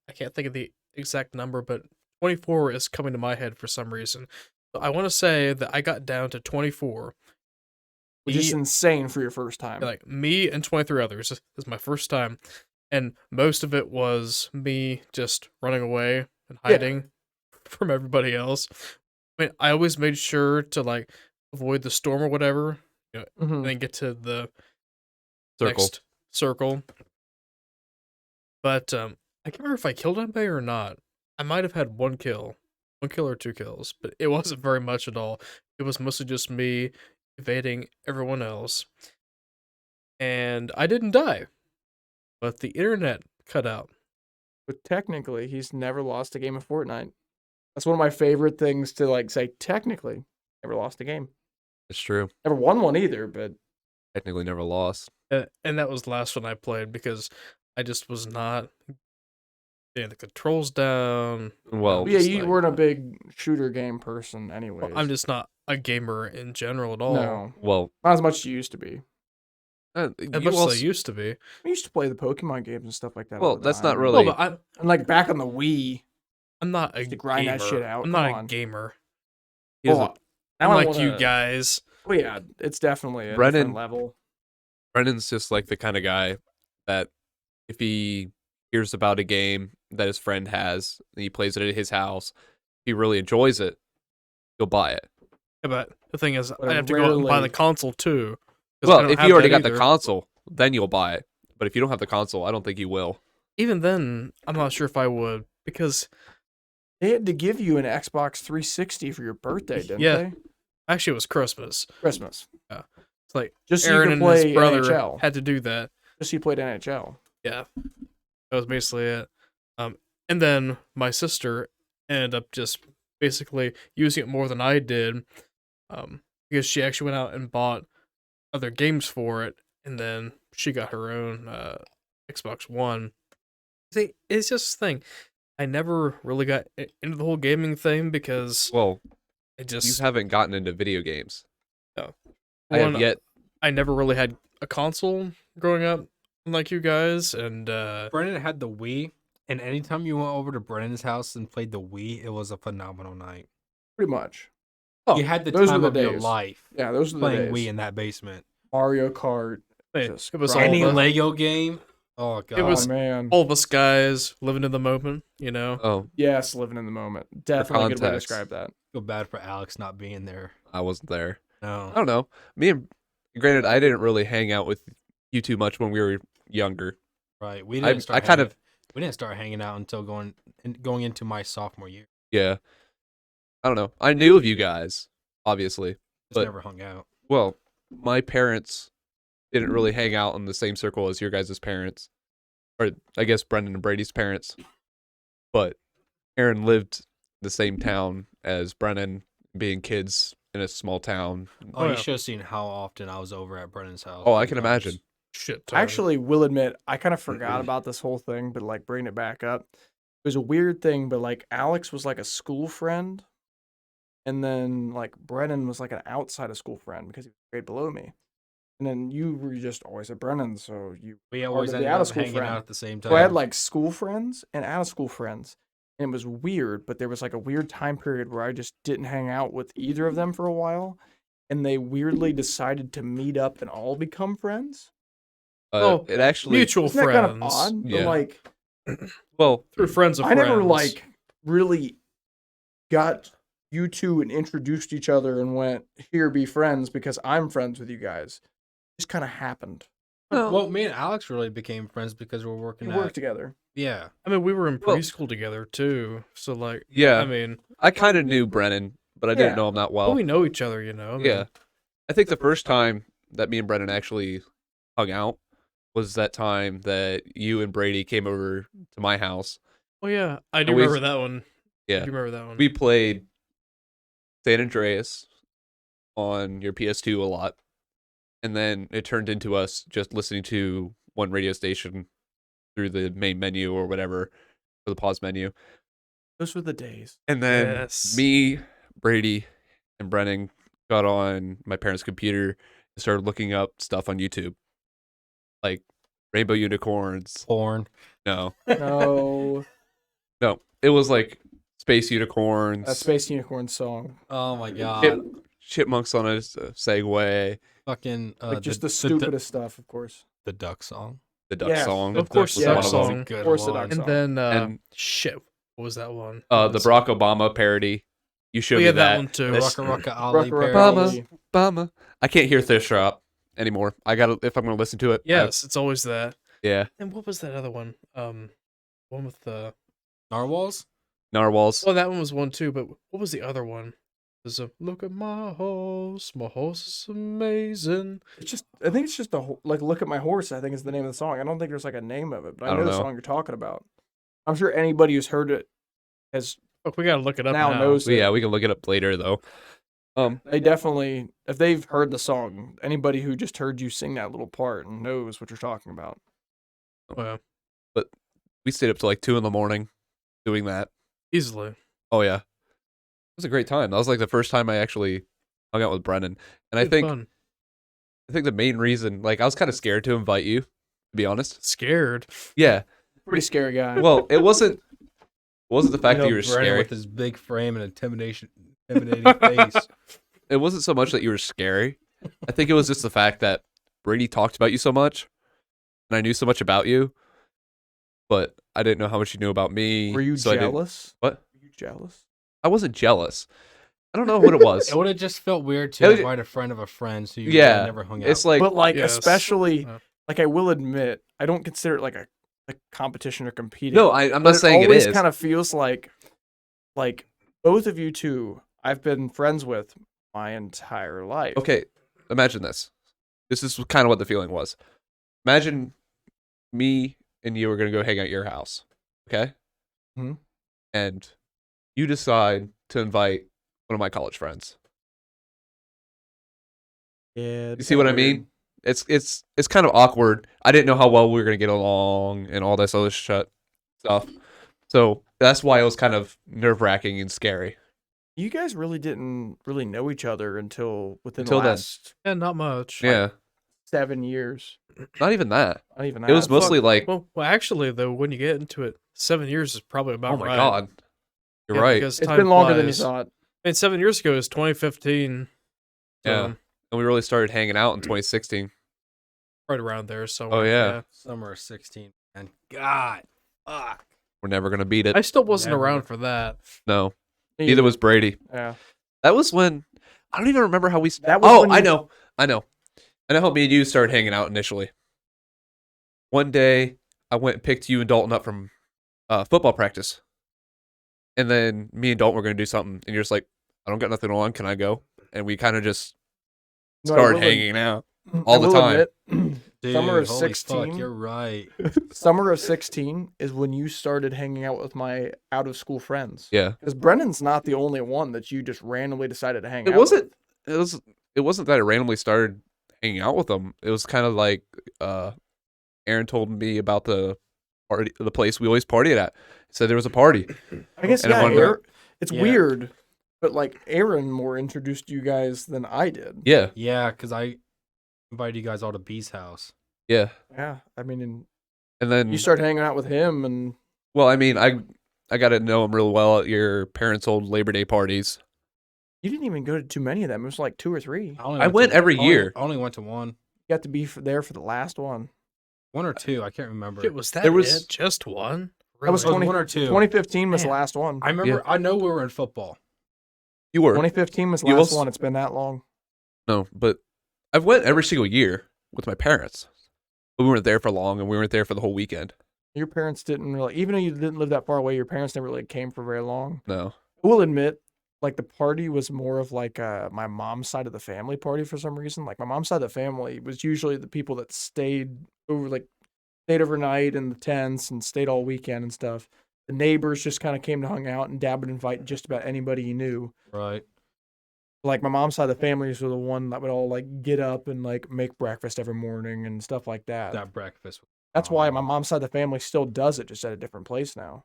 I can't think of the exact number, but 24 is coming to my head for some reason. So I want to say that I got down to 24. Which is Me- insane for your first time. like me and 23 others. This is my first time, and most of it was me just running away and Yeah. hiding from everybody else. I mean, I always made sure to like avoid the storm or whatever, Mhm. and then get to the Circle. next circle. But I can't remember if I killed anybody or not. I might have had one kill or 2 kills, but it wasn't very much at all. It was mostly just me evading everyone else. And I didn't die, but the internet cut out. But technically, he's never lost a game of Fortnite. That's one of my favorite things to like say. Technically, never lost a game. It's true. Never won one either, but Technically never lost. And that was the last one I played because I just was not getting the controls down. Well, yeah, just you like- weren't a big shooter game person, anyways. I'm just not a gamer in general at all. no, well, not as much as you used to be. As you much as also, I used to be. I used to play the Pokemon games and stuff like that. Well, all the that's not time. really- Well, but And like back on the Wii. I'm not a Just to grind gamer. that shit out, I'm not come a on. gamer. he has a- Well, now I Unlike you wanna- guys. Oh yeah, it's definitely a Brennan- different level. Brendan's just like the kind of guy that if he hears about a game that his friend has and he plays it at his house, if he really enjoys it, he'll buy it. Yeah, but the thing is, But I have to go out and buy the rarely- console too. 'cause I Well, don't if have you already that got the either. console, then you'll buy it. But if you don't have the console, I don't think you will. Even then, I'm not sure if I would because They had to give you an Xbox 360 for your birthday, didn't Yeah. they? actually it was Christmas. Christmas. It's like Just so Aaron you and could play his brother NHL. had to do that. Just so you played NHL. Yeah, that was basically it. And then my sister ended up just basically using it more than I did, because she actually went out and bought other games for it, and then she got her own Xbox One. See, it's just the thing. I never really got into the whole gaming thing because Well, it you just haven't gotten into video games. No. I have One, yet. I never really had a console growing up like you guys, and Brennan had the Wii, and anytime you went over to Brennan's house and played the Wii, it was a phenomenal night. Pretty much. You had the those time were of the your days. life Yeah, those are the playing days. Wii in that basement. Mario Kart. it, Just it was all grind Any the, Lego game? Oh god. It was- Oh man. all of us guys living in the moment, you know. Oh, Yes, living in the moment. Definitely a good way to context. describe that. feel bad for Alex not being there. I wasn't there. I No. don't know. Me and granted, I didn't really hang out with you too much when we were younger. Right. We I- didn't start I kind hanging- we didn't start hanging out until going into my sophomore year. Yeah. I don't know. I knew of you guys, obviously. Just But- never hung out. Well, my parents didn't really hang out in the same circle as your guys' parents, or I guess Brendan and Brady's parents. But Aaron lived the same town as Brennan, being kids in a small town. Oh, Oh, you yeah. should have seen how often I was over at Brennan's house. Oh, I can imagine. Shit. I actually will admit, I kind of forgot about this whole thing, but like bringing it back up, it was a weird thing. But like Alex was like a school friend, and then like Brennan was like an outside of school friend because he was a grade below me. And then you were just always at Brennan, so you We always of the ended out of up school hanging friend. out at the same time. So I had like school friends and out of school friends. And it was weird, but there was like a weird time period where I just didn't hang out with either of them for a while. And they weirdly decided to meet up and all become friends. Oh, It actually, mutual Isn't that friends. kind of odd? But Yeah. like, well, Through friends of I friends. never like really got you two and introduced each other and went, here, be friends because I'm friends with you guys. It just kind of happened. Well, me and Alex really became friends because we were working We at. worked together. Yeah. I mean, we were in Well- preschool together too. So like, yeah, I mean, I kind of knew Brennan, but I didn't Yeah. know him that well, well. we know each other, you know. I mean, Yeah, I think the first time that me and Brennan actually hung out was that time that you and Brady came over to my house. Oh yeah, I do And we- remember that one. I Yeah, do remember that one. we played San Andreas on your PS2 a lot, and then it turned into us just listening to one radio station through the main menu or whatever, or the pause menu. Those were the days. And then Yes. me, Brady, and Brennan got on my parents' computer and started looking up stuff on YouTube, like rainbow unicorns. Porn. No, No, no, it was like space unicorns, a Space Unicorn song. Oh my god. chipmunks on a Segway, Fucking Like just the the stupidest stuff, of course. the duck song. the duck Yeah, song. of course, was the one duck of them. song. A good Of course the one. duck And song. then And shit, what was that one? the It was- Barack Obama parody. You showed We me had that that. one too. The This- Rucka Rucka Ali Rucka Rucka parody. Ali. Obama. I can't hear Thrift Shop anymore. I gotta if I'm gonna listen to it. Yes, it's always that. Yeah. And what was that other one? One with the. Narwhals? Narwhals. Oh, that one was one too. But what was the other one? There's a look at my horse. My horse is amazing. It's just, I think it's just like look at my horse. I think is the name of the song. I don't think there's like a name of it, but I, I know don't the know. song you're talking about. I'm sure anybody who's heard it has Look, we gotta look it up now now. knows it. Yeah, we can look it up later though. They definitely, if they've heard the song, anybody who just heard you sing that little part knows what you're talking about. Well, We stayed up till like 2 a.m. doing that. easily. Oh yeah. It was a great time. That was like the first time I actually hung out with Brennan. And I Good think fun. the main reason, like I was kind of scared to invite you, to be honest. Scared. Yeah. Pretty scary guy. Well, it wasn't the fact that you were Brennan scary. with his big frame and intimidating face. It wasn't so much that you were scary. I think it was just the fact that Brady talked about you so much, and I knew so much about you, but I didn't know how much you knew about me. Were you so I didn't- jealous? What? Were you jealous? I wasn't jealous. I don't know what it was. It would have just felt weird It to would- invite a friend of a friend who you Yeah, really never hung out It's like But like, Yes. especially, Yeah. like I will admit, I don't consider it like a competition or competing. no, I'm But not saying it always is. kind of feels like both of you two I've been friends with my entire life. Okay, imagine this. This is kind of what the feeling was. Imagine me and you are gonna go hang out at your house, okay? Mhm. And you decide to invite one of my college friends. Yeah. You see what I mean? It's kind of awkward. I didn't know how well we were gonna get along and all this other stuff. So that's why it was kind of nerve wracking and scary. You guys really didn't really know each other until within Until the then. last Yeah, not much. Yeah, 7 years. not even that. Not even that. It was mostly like, Well, actually, though, when you get into it, 7 years is probably about oh my right. god, you're Yeah, right. Because It's time been longer than you flies. thought. I mean, 7 years ago is 2015. So, Yeah. And we really started hanging out in 2016. right around there. So. Oh, yeah. Summer of 16. And God, fuck. We're never gonna beat it. I still wasn't Never. around for that. No, Me neither was Brady. Yeah. That was when I don't even remember how we. That was Oh, when I you- know. I know how me and you started hanging out initially. One day, I went and picked you and Dalton up from football practice, and then me and Dalton were gonna do something, and you're just like, "I don't got nothing on. Can I go?" And we kind of just No, I Start will hanging out I all the will time. admit, Dude, summer of holy 16. fuck, you're right. Summer of 16 is when you started hanging out with my out of school friends. Yeah. Because Brennan's not the only one that you just randomly decided to hang It out wasn't. with. It wasn't that I randomly started hanging out with them. It was kind of like Aaron told me about the place we always partied at. He said there was a party. I guess, And yeah, everyone- it's Yeah. weird, but like Aaron more introduced you guys than I did. Yeah, Yeah, because I invited you guys all to B's house. yeah. Yeah, I mean, and And then you started hanging out with him, and well, I mean, I got to know him real well at your parents' old Labor Day parties. you didn't even go to too many of them. It was like 2 or 3. I went every year. I only went to one. You got to be there for the last one. One or two, I can't remember. Shit, was that There was- it? Just one? That was It was 20 one or two. 2015 was the Man. last one. I remember. I know we were in football. You were 2015 was the You last also- one. It's been that long. no, but I've went every single year with my parents. But we weren't there for long, and we weren't there for the whole weekend. Your parents didn't really, even though you didn't live that far away, your parents never really came for very long. No, I will admit, like the party was more of like my mom's side of the family party for some reason. Like my mom's side of the family was usually the people that stayed overnight in the tents and stayed all weekend and stuff. The neighbors just kind of came to hang out, and Dad would invite just about anybody he knew. Right. Like my mom's side of the families were the one that would all like get up and like make breakfast every morning and stuff like that. That breakfast. That's why my mom's side of the family still does it, just at a different place now.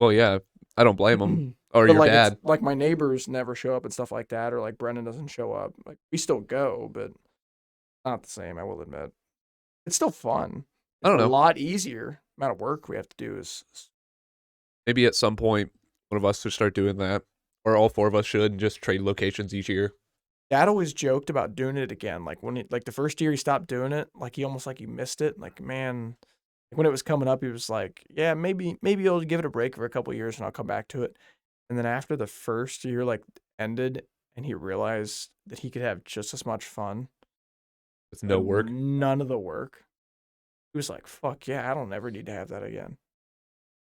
well, yeah, I don't blame them or But your like, dad. it's, like my neighbors never show up and stuff like that, or like Brendan doesn't show up. Like we still go, but not the same. I will admit, it's still fun. I don't It's know. A lot easier. Amount of work we have to do is Maybe at some point one of us should start doing that, or all four of us should, and just trade locations each year. Dad always joked about doing it again. Like like the first year he stopped doing it, like he almost like he missed it. Like man, when it was coming up, he was like, yeah, maybe I'll give it a break for a couple years and I'll come back to it. And then after the first year like ended, and he realized that he could have just as much fun With no and work. none of the work. He was like, fuck yeah, I don't ever need to have that again.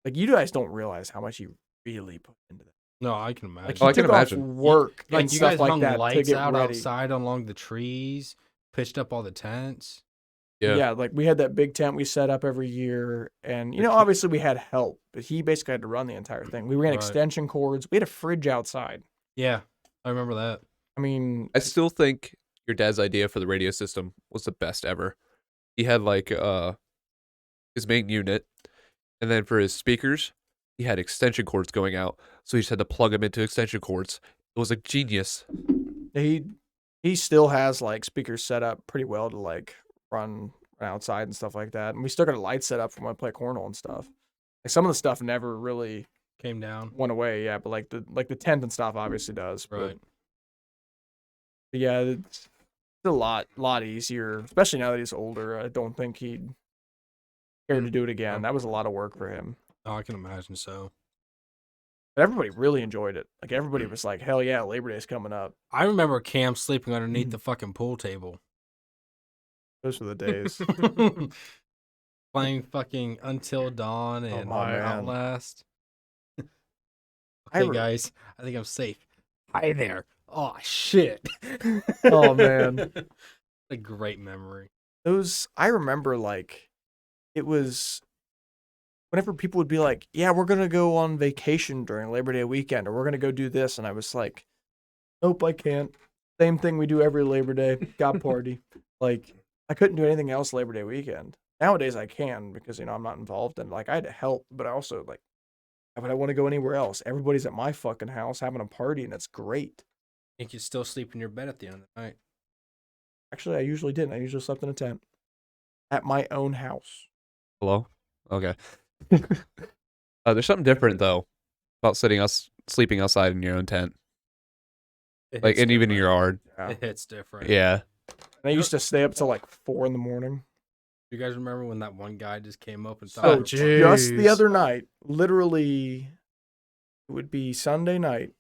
Like you guys don't realize how much he really put into that. No, I can imagine. Like Oh, he I can took off imagine. work Like and you stuff guys like hung that to lights get out ready. outside along the trees, pitched up all the tents. Yeah. Like we had that big tent we set up every year, and The key- obviously we had help, but he basically had to run the entire thing. We ran Right. extension cords. We had a fridge outside. Yeah, I remember that. I mean, I still think your dad's idea for the radio system was the best ever. He had like his main unit, and then for his speakers, he had extension cords going out. So he just had to plug them into extension cords. It was like genius. he still has like speakers set up pretty well to like run outside and stuff like that. And we still got a light set up for when I play cornhole and stuff. Like some of the stuff never really Came down. went away, yeah, but like the tent and stuff obviously does. Right. But yeah, it's a lot easier, especially now that he's older. I don't think he'd care to do it again. That was a lot of work for him. Oh, I can imagine so. But everybody really enjoyed it. Like everybody was like, "Hell yeah, Labor Day's coming up." I remember Cam sleeping underneath the fucking pool table. Those were the days. Playing fucking Until Dawn and man. Outlast. I Okay, re- guys, I think I'm safe. Hi there. Oh, shit. Oh, man. A great memory. I remember like it was whenever people would be like, "Yeah, we're gonna go on vacation during Labor Day weekend, or we're gonna go do this," and I was like, "Nope, I can't." Same thing we do every Labor Day. Got party. Like I couldn't do anything else Labor Day weekend. Nowadays I can because I'm not involved and like I had to help, but I also like, why would I want to go anywhere else? Everybody's at my fucking house having a party and it's great. You could still sleep in your bed at the end of the night. Actually, I usually didn't. I usually slept in a tent at my own house. Hello? Okay. There's something different though about sleeping outside in your own tent. It Like hits and even in different. your yard. Yeah. It hits different. Yeah. And I used to stay up till like 4 a.m. You guys remember when that one guy just came up and So thought, just the jeez. other night, literally, it would be Sunday night.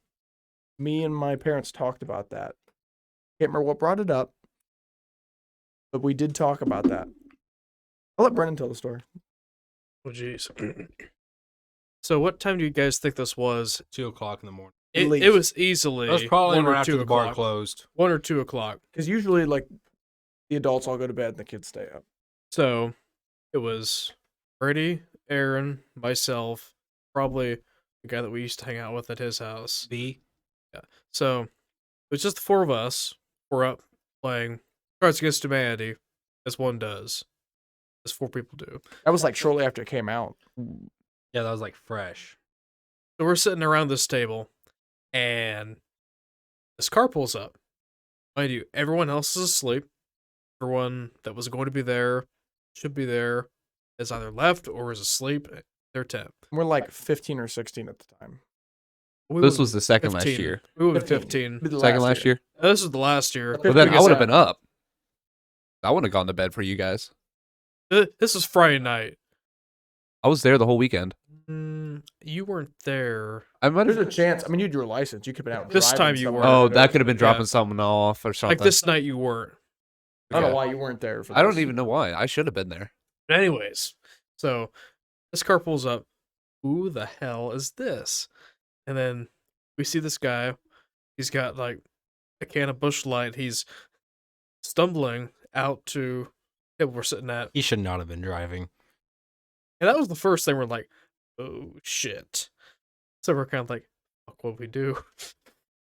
Me and my parents talked about that. Can't remember what brought it up, but we did talk about that. I'll let Brennan tell the story. Oh, jeez. So, what time do you guys think this was? 2 o'clock in the morning. He It leaves. was easily That was probably 1 or right after 2 the bar o'clock. closed. 1 or 2 o'clock. Because usually, like, the adults all go to bed and the kids stay up. So it was Brady, Aaron, myself, probably the guy that we used to hang out with at his house. B. Yeah. So it was just the 4 of us. We're up playing Cards Against Humanity, as one does, as 4 people do. That was like shortly after it came out. Yeah, that was like fresh. So we're sitting around this table, and this car pulls up. Mind you, everyone else is asleep. Everyone that was going to be there, should be there, is either left or is asleep. They're 10. We're like 15 or 16 at the time. We This would've was the second last 15. year. We would have 15. Be the Second last year. This was the last year. But But then I Because, would have been up. I wouldn't have gone to bed for you guys. This was Friday night. I was there the whole weekend. You weren't there. I might There's have. a chance. I mean, you had your license. You could have been out. This driving time you somewhere. were. Oh, Who that knows? could have been Yeah. dropping someone off or something. Like this night, you weren't. I don't know Okay. why you weren't there. For I don't this. even know why. I should have been there. But anyways, so this car pulls up. Who the hell is this? And then we see this guy. He's got like a can of Busch Light. He's stumbling out to the table we're sitting at. He should not have been driving. And that was the first thing we're like, oh shit. So we're kind of like, fuck, what we do?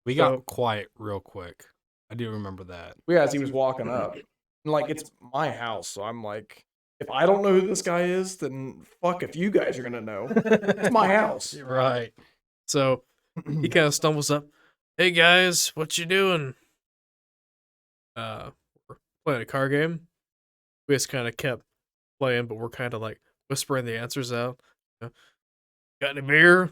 We So- got quiet real quick. I do remember that. Yeah, as he was walking up, and like it's my house, so I'm like, if I don't know who this guy is, then fuck if you guys are gonna know. It's my house. Right. So he kind of stumbles up. Hey guys, what you doing? We're playing a card game. We just kind of kept playing, but we're kind of like whispering the answers out. Got any beer?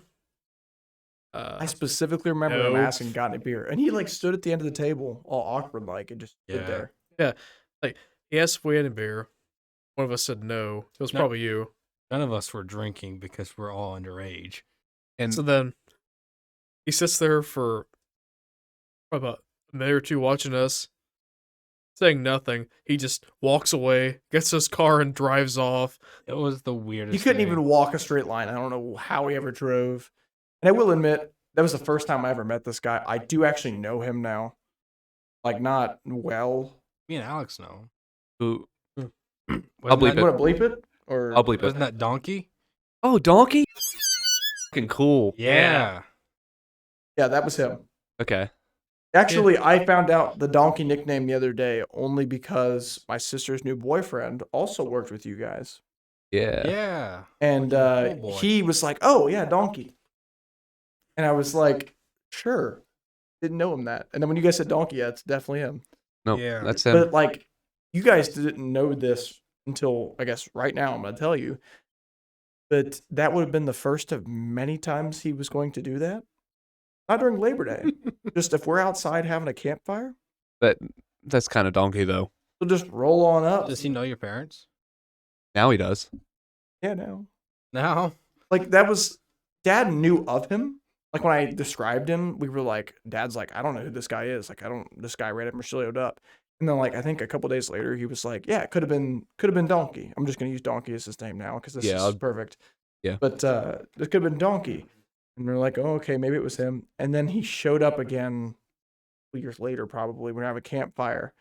I specifically remember him Nope. asking, "Got any beer?" And he like stood at the end of the table, all awkward, like, and just stood Yeah. there. He asked if we had any beer. One of us said no. It was No. probably you. None of us were drinking because we're all underage. And So then he sits there for about a minute or two watching us, saying nothing. He just walks away, gets his car, and drives off. It was the weirdest. He couldn't thing. even walk a straight line. I don't know how he ever drove. And I will admit, that was the first time I ever met this guy. I do actually know him now, like not well. Me and Alex know. who? Wasn't I'll bleep that- You want to bleep it or? I'll bleep it. Wasn't that Donkey? Oh, donkey. Fucking cool. Yeah. Yeah, that was him. Okay. Actually, I found out the donkey nickname the other day only because my sister's new boyfriend also worked with you guys, Yeah. Yeah. and Oh, boy. he was like, "Oh yeah, donkey," and I was like, "Sure." Didn't know him that, and then when you guys said donkey, yeah, it's definitely him. No, Yeah. that's him. But like, you guys didn't know this until I guess right now. I'm gonna tell you, but that would have been the first of many times he was going to do that. Not during Labor Day, just if we're outside having a campfire, That's kind of donkey though. we'll just roll on up. Does he know your parents? Now he does. Yeah, no. No. Like that was Dad knew of him. Like when I described him, we were like, Dad's like, I don't know who this guy is. Like this guy right up showed up. And then like I think a couple days later he was like, yeah, it could have been Donkey. I'm just gonna use Donkey as his name now because this Yeah, is perfect. yeah. But it could have been Donkey. And we're like, oh, okay, maybe it was him. And then he showed up again 2 years later, probably. We're gonna have a campfire.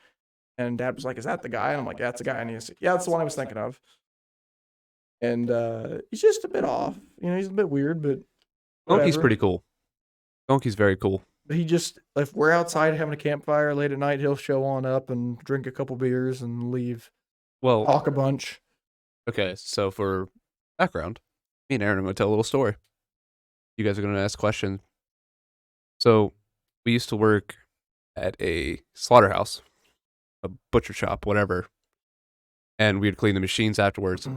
And Dad was like, is that the guy? And I'm like, yeah, that's the guy. And he's like, yeah, that's the one I was thinking of. And he's just a bit off. You know, he's a bit weird, but Donkey's whatever. pretty cool. Donkey's very cool. But he just, if we're outside having a campfire late at night, he'll show on up and drink a couple beers and leave, Well, talk a bunch. okay. So for background, me and Aaron are going to tell a little story. You guys are going to ask questions. So we used to work at a slaughterhouse, a butcher shop, whatever, and we'd clean the machines afterwards.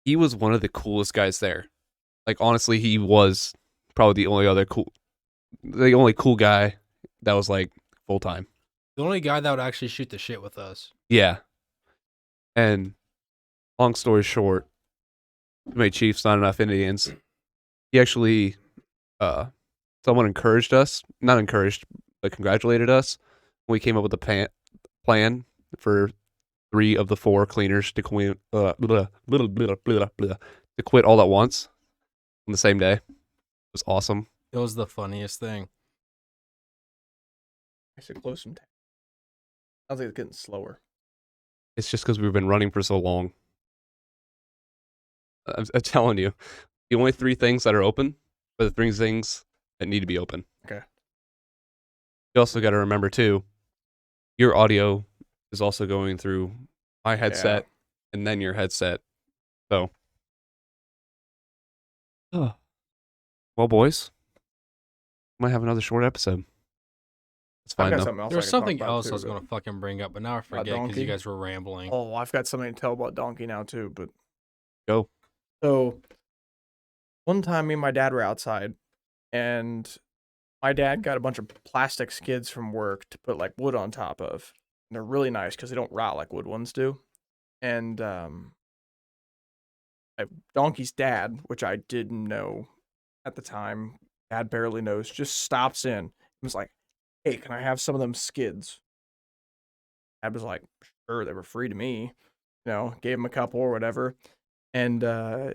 He was one of the coolest guys there. Like honestly, he was probably the only cool guy that was like full time. The only guy that would actually shoot the shit with us. Yeah. And long story short, too many Chiefs, not enough Indians. He actually, someone encouraged us, not encouraged, but congratulated us when we came up with a plan for 3 of the 4 cleaners to quit, to quit all at once on the same day. It was awesome. It was the funniest thing. I should close some tabs. I think it's getting slower. It's just because we've been running for so long. I'm telling you, the only 3 things that are open are the 3 things that need to be open. Okay. You also got to remember too, your audio is also going through my headset and then your headset. So, well, boys, might have another short episode. It's I've fine got though. something else. There was I can talk something about else too, I was but- gonna fucking bring up, but now I forget because Donkey? you guys were rambling. Oh, I've got something to tell about Donkey now too. But Go. so one time, me and my dad were outside, and my dad got a bunch of plastic skids from work to put like wood on top of. And they're really nice because they don't rot like wood ones do. And Donkey's dad, which I didn't know at the time, dad barely knows, just stops in and was like, "Hey, can I have some of them skids?" Dad was like, "Sure," they were free to me. Gave him a couple or whatever. And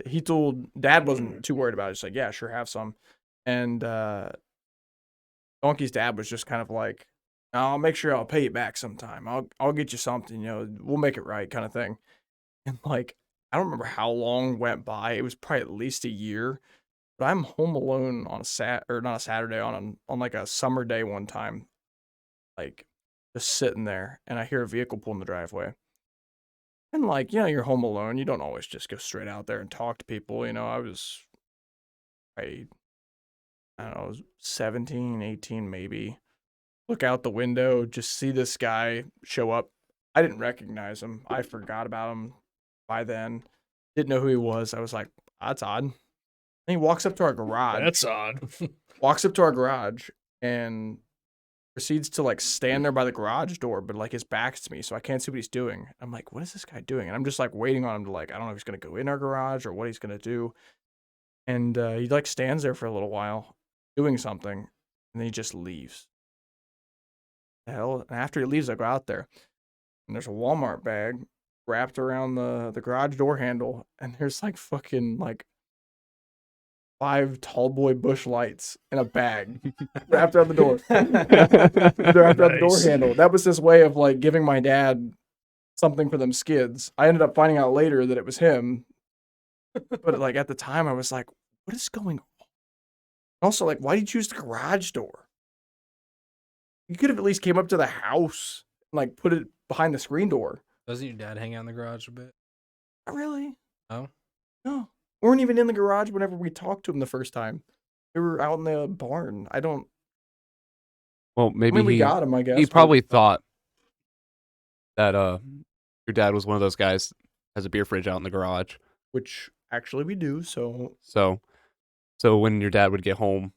he told dad wasn't too worried about it. Just like, "Yeah, sure, have some." And Donkey's dad was just kind of like, "I'll make sure I'll pay you back sometime. I'll get you something, we'll make it right," kind of thing. And like, I don't remember how long went by. It was probably at least a year. But I'm home alone on not a Saturday, on like a summer day one time, like just sitting there, and I hear a vehicle pull in the driveway. And like, you're home alone. You don't always just go straight out there and talk to people. I was, I don't know, I was 17, 18 maybe. Look out the window, just see this guy show up. I didn't recognize him. I forgot about him by then. Didn't know who he was. I was like, that's odd. And he walks up to our garage. That's odd. Walks up to our garage and proceeds to like stand there by the garage door, but like his back's to me, so I can't see what he's doing. I'm like, what is this guy doing? And I'm just like waiting on him to like, I don't know if he's gonna go in our garage or what he's gonna do. And he like stands there for a little while doing something, and then he just leaves. The hell? And after he leaves, I go out there, and there's a Walmart bag wrapped around the garage door handle, and there's like fucking like 5 tall boy bush lights in a bag wrapped around the door. Wrapped around the door Nice. handle. That was his way of like giving my dad something for them skids. I ended up finding out later that it was him. But like at the time I was like, what is going on? Also, like, why did you use the garage door? You could have at least came up to the house and like put it behind the screen door. Doesn't your dad hang out in the garage a bit? Not really. No? No. We weren't even in the garage whenever we talked to him the first time. We were out in the barn. Well, maybe we he got him, I guess. he but- probably thought that your dad was one of those guys that has a beer fridge out in the garage. Which actually we do, so So when your dad would get home,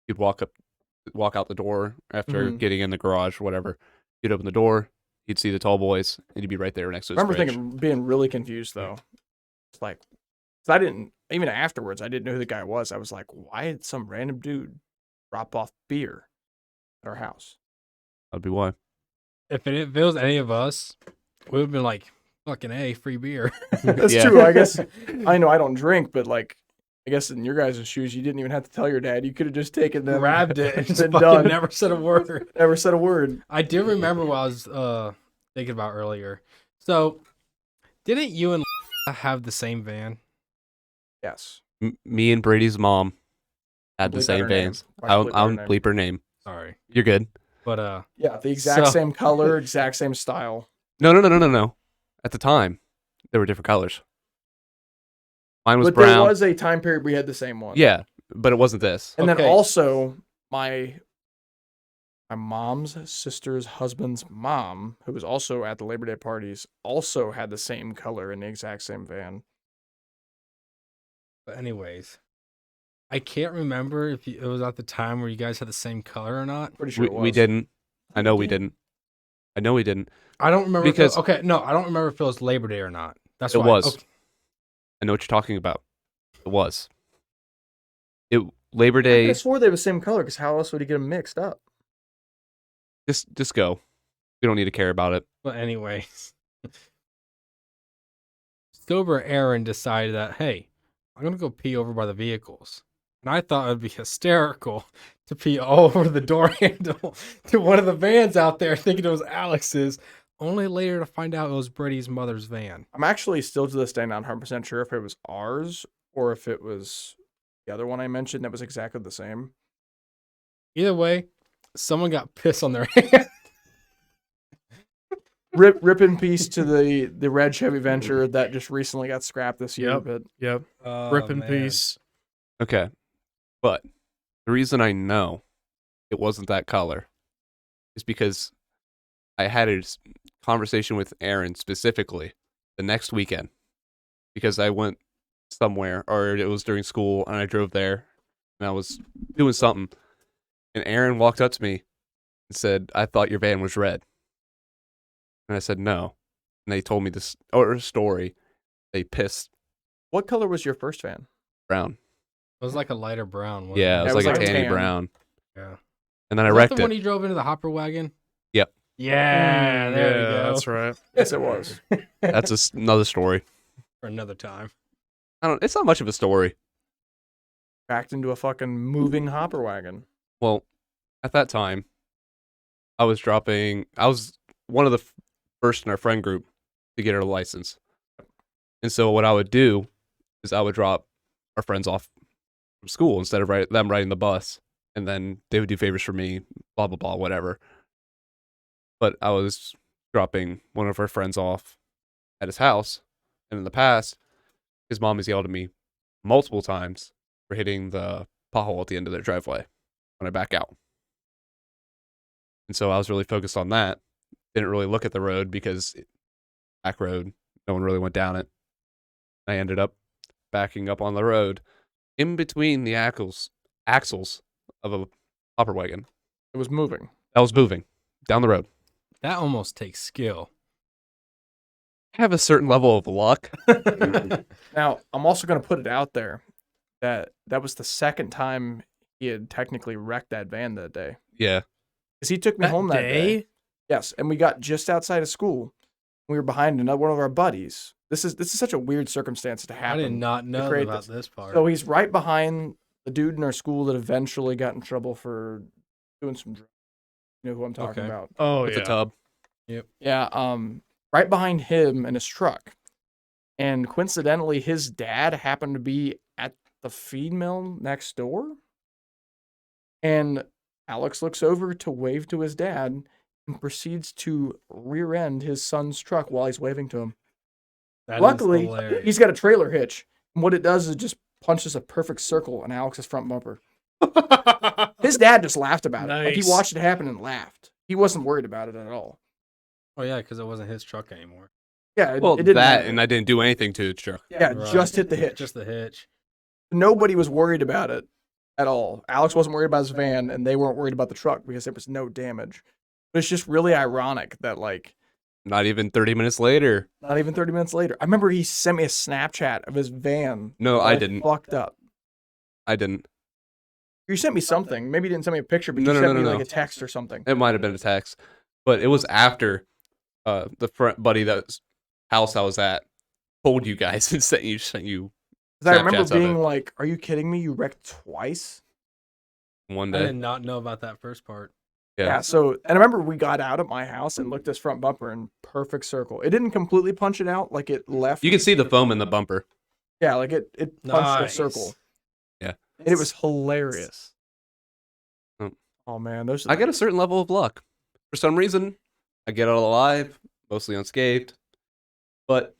he'd walk out the door after Mhm. getting in the garage or whatever. He'd open the door, he'd see the tall boys, and he'd be right there next to I his remember fridge. being really confused though. It's like, 'cause I didn't even afterwards. I didn't know who the guy was. I was like, why did some random dude drop off beer at our house? That'd be why. If it was any of us, we would have been like, fucking A, free beer. That's Yeah. true. I guess I know I don't drink, but like, I guess in your guys' shoes, you didn't even have to tell your dad. You could have just taken them, Grabbed it and just been fucking done. never said a word. Never said a word. I do remember what I was thinking about earlier. So, didn't you and have the same van? Yes. Me and Brady's mom had the Bleep out same her name. vans. Why I don't don't, bleep out I her don't bleep her name. Sorry. You're good. But Yeah, the exact So- same color, exact same style. No. At the time, there were different colors. Mine was But brown. there was a time period we had the same one. Yeah, but it wasn't this. And then Okay. also my mom's sister's husband's mom, who was also at the Labor Day parties, also had the same color in the exact same van. But anyways, I can't remember if it was at the time where you guys had the same color or not. Pretty sure We, it was. we didn't. I know we did. didn't. I know we didn't. I don't remember. Because- I don't remember if it was Labor Day or not. That's It why. was. Okay. I know what you're talking about. It was. Labor I Day. swore they were the same color because how else would he get them mixed up? Just go. We don't need to care about it. But anyways, sober Aaron decided that, hey, I'm gonna go pee over by the vehicles. And I thought it would be hysterical to pee all over the door handle to one of the vans out there thinking it was Alex's, only later to find out it was Brady's mother's van. I'm actually still to this day not 100% sure if it was ours or if it was the other one I mentioned that was exactly the same. Either way, someone got piss on their hand. Rip in peace to the red Chevy Venture that just recently got scrapped this year. Yep. But Yep. Oh, Rip in man. peace. Okay. But the reason I know it wasn't that color is because I had a conversation with Aaron specifically the next weekend because I went somewhere, or it was during school, and I drove there and I was doing something. And Aaron walked up to me and said, "I thought your van was red." And I said, "No." And they told me this story. They pissed what color was your first van? brown. It was like a lighter brown one. Yeah, it was It like was a like tanny tan. brown. Yeah. And then I Was that wrecked the one it. you drove into the hopper wagon? Yep. Yeah, there we go. That's right. Yes, it was. That's another story. For another time. It's not much of a story. Backed into a fucking moving hopper wagon. Well, at that time, I was one of the first in our friend group to get our license. And so what I would do is I would drop our friends off from school instead of them riding the bus. And then they would do favors for me, blah, blah, blah, whatever. But I was dropping one of our friends off at his house. And in the past, his mom has yelled at me multiple times for hitting the pothole at the end of their driveway when I back out. And so I was really focused on that. Didn't really look at the road because back road, no one really went down it. I ended up backing up on the road in between the axles of a hopper wagon It was moving. that was moving down the road. That almost takes skill. I have a certain level of luck. Now, I'm also going to put it out there that was the second time he had technically wrecked that van that day. Yeah. Because he took me home that day. day? Yes, and we got just outside of school. We were behind another one of our buddies. This is such a weird circumstance to I happen. did not know create about this part. So he's right behind the dude in our school that eventually got in trouble for doing some drugs. You know who I'm talking Okay. about? Oh, With yeah. the tub. Yeah, right behind him in his truck. And coincidentally, his dad happened to be at the feed mill next door. And Alex looks over to wave to his dad and proceeds to rear end his son's truck while he's waving to him. That is Luckily, hilarious. he's got a trailer hitch. And what it does is it just punches a perfect circle in Alex's front bumper. His dad just laughed about it. Like he Nice. watched it happen and laughed. He wasn't worried about it at all. Oh yeah, because it wasn't his truck anymore. Yeah, Well, it didn't that, matter. and I didn't do anything to the truck. Yeah, Right. just hit the hitch. Just the hitch. Nobody was worried about it at all. Alex wasn't worried about his van, and they weren't worried about the truck because there was no damage. But it's just really ironic that, like, Not even 30 minutes later. not even 30 minutes later, I remember he sent me a Snapchat of his van. No, all I didn't. Fucked up. I didn't. You sent me something. Maybe you didn't send me a picture, but No, you no, sent no, me no, like no. a text or something. It might have been a text, but it was after the front buddy that's house I was at told you guys and sent you 'Cause I remember Snapchats of being it. like, "Are you kidding me? You wrecked twice?" one I day. did not know about that first part. Yeah. So, and I remember we got out at my house and looked at his front bumper in perfect circle. It didn't completely punch it out, like it left. You can see the foam in the bumper. Yeah, like it punched a Nice. circle. Yeah. And it was hilarious. Um, Oh man, those. I get a certain level of luck. For some reason, I get out alive, mostly unscathed, but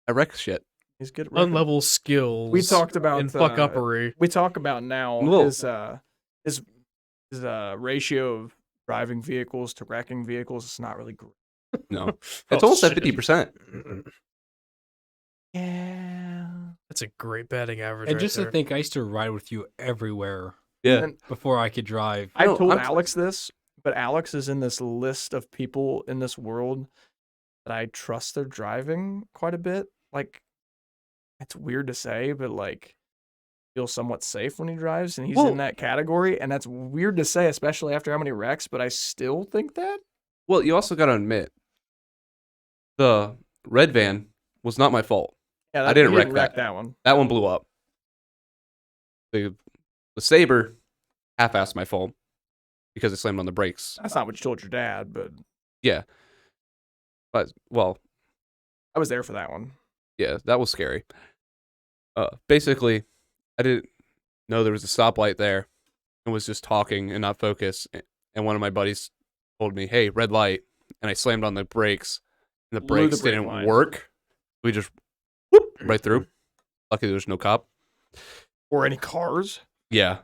I wreck shit. He's good. At wrecking. Unlevel skills. We talked about in fuck uppery. We talk about now Well- his ratio of driving vehicles to wrecking vehicles is not really great. No, Oh, it's almost at shit. 50%. Yeah. That's a great batting average. And right just there. to think, I used to ride with you everywhere Yeah. And before I could drive. I No, told I'm- Alex this, but Alex is in this list of people in this world that I trust their driving quite a bit. Like, it's weird to say, but like, feel somewhat safe when he drives, and he's Well- in that category. And that's weird to say, especially after how many wrecks. But I still think that. Well, you also got to admit, the red van was not my fault. Yeah, I didn't he wreck wreck that. that one. That one blew up. The The Saber, half-assed my fault because I slammed on the brakes. That's not what you told your dad, but Yeah. But, well, I was there for that one. yeah, that was scary. Basically, I didn't know there was a stoplight there and was just talking and not focused. And one of my buddies told me, hey, red light. And I slammed on the brakes, and the Blew the brakes brake didn't line. work. We just whoop right through. Luckily, there was no cop. Or any cars. Yeah.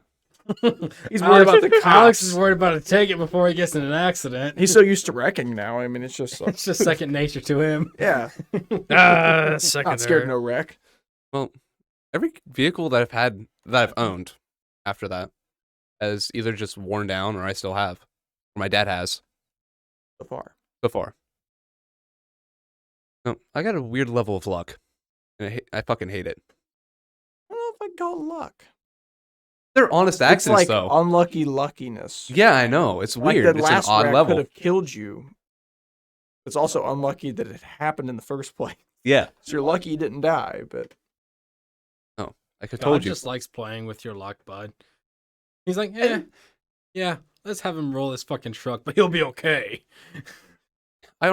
He's worried about the cops. Alex is worried about a ticket before he gets in an accident. He's so used to wrecking now. I mean, it's just It's just second nature to him. yeah. Secondary. Not scared of no wreck. Well, every vehicle that I've owned after that has either just worn down or I still have, or my dad has So far. so far. No, I got a weird level of luck, and I fucking hate it. I don't know if I call it luck. They're honest It's accidents, like though. unlucky luckiness. Yeah, I know. It's Like weird. that It's an last odd wreck level. could have killed you. It's also unlucky that it happened in the first place. Yeah. So you're lucky you didn't die, but Like I God told you. just likes playing with your luck, bud. He's like, yeah, let's have him roll this fucking truck, but he'll be okay. I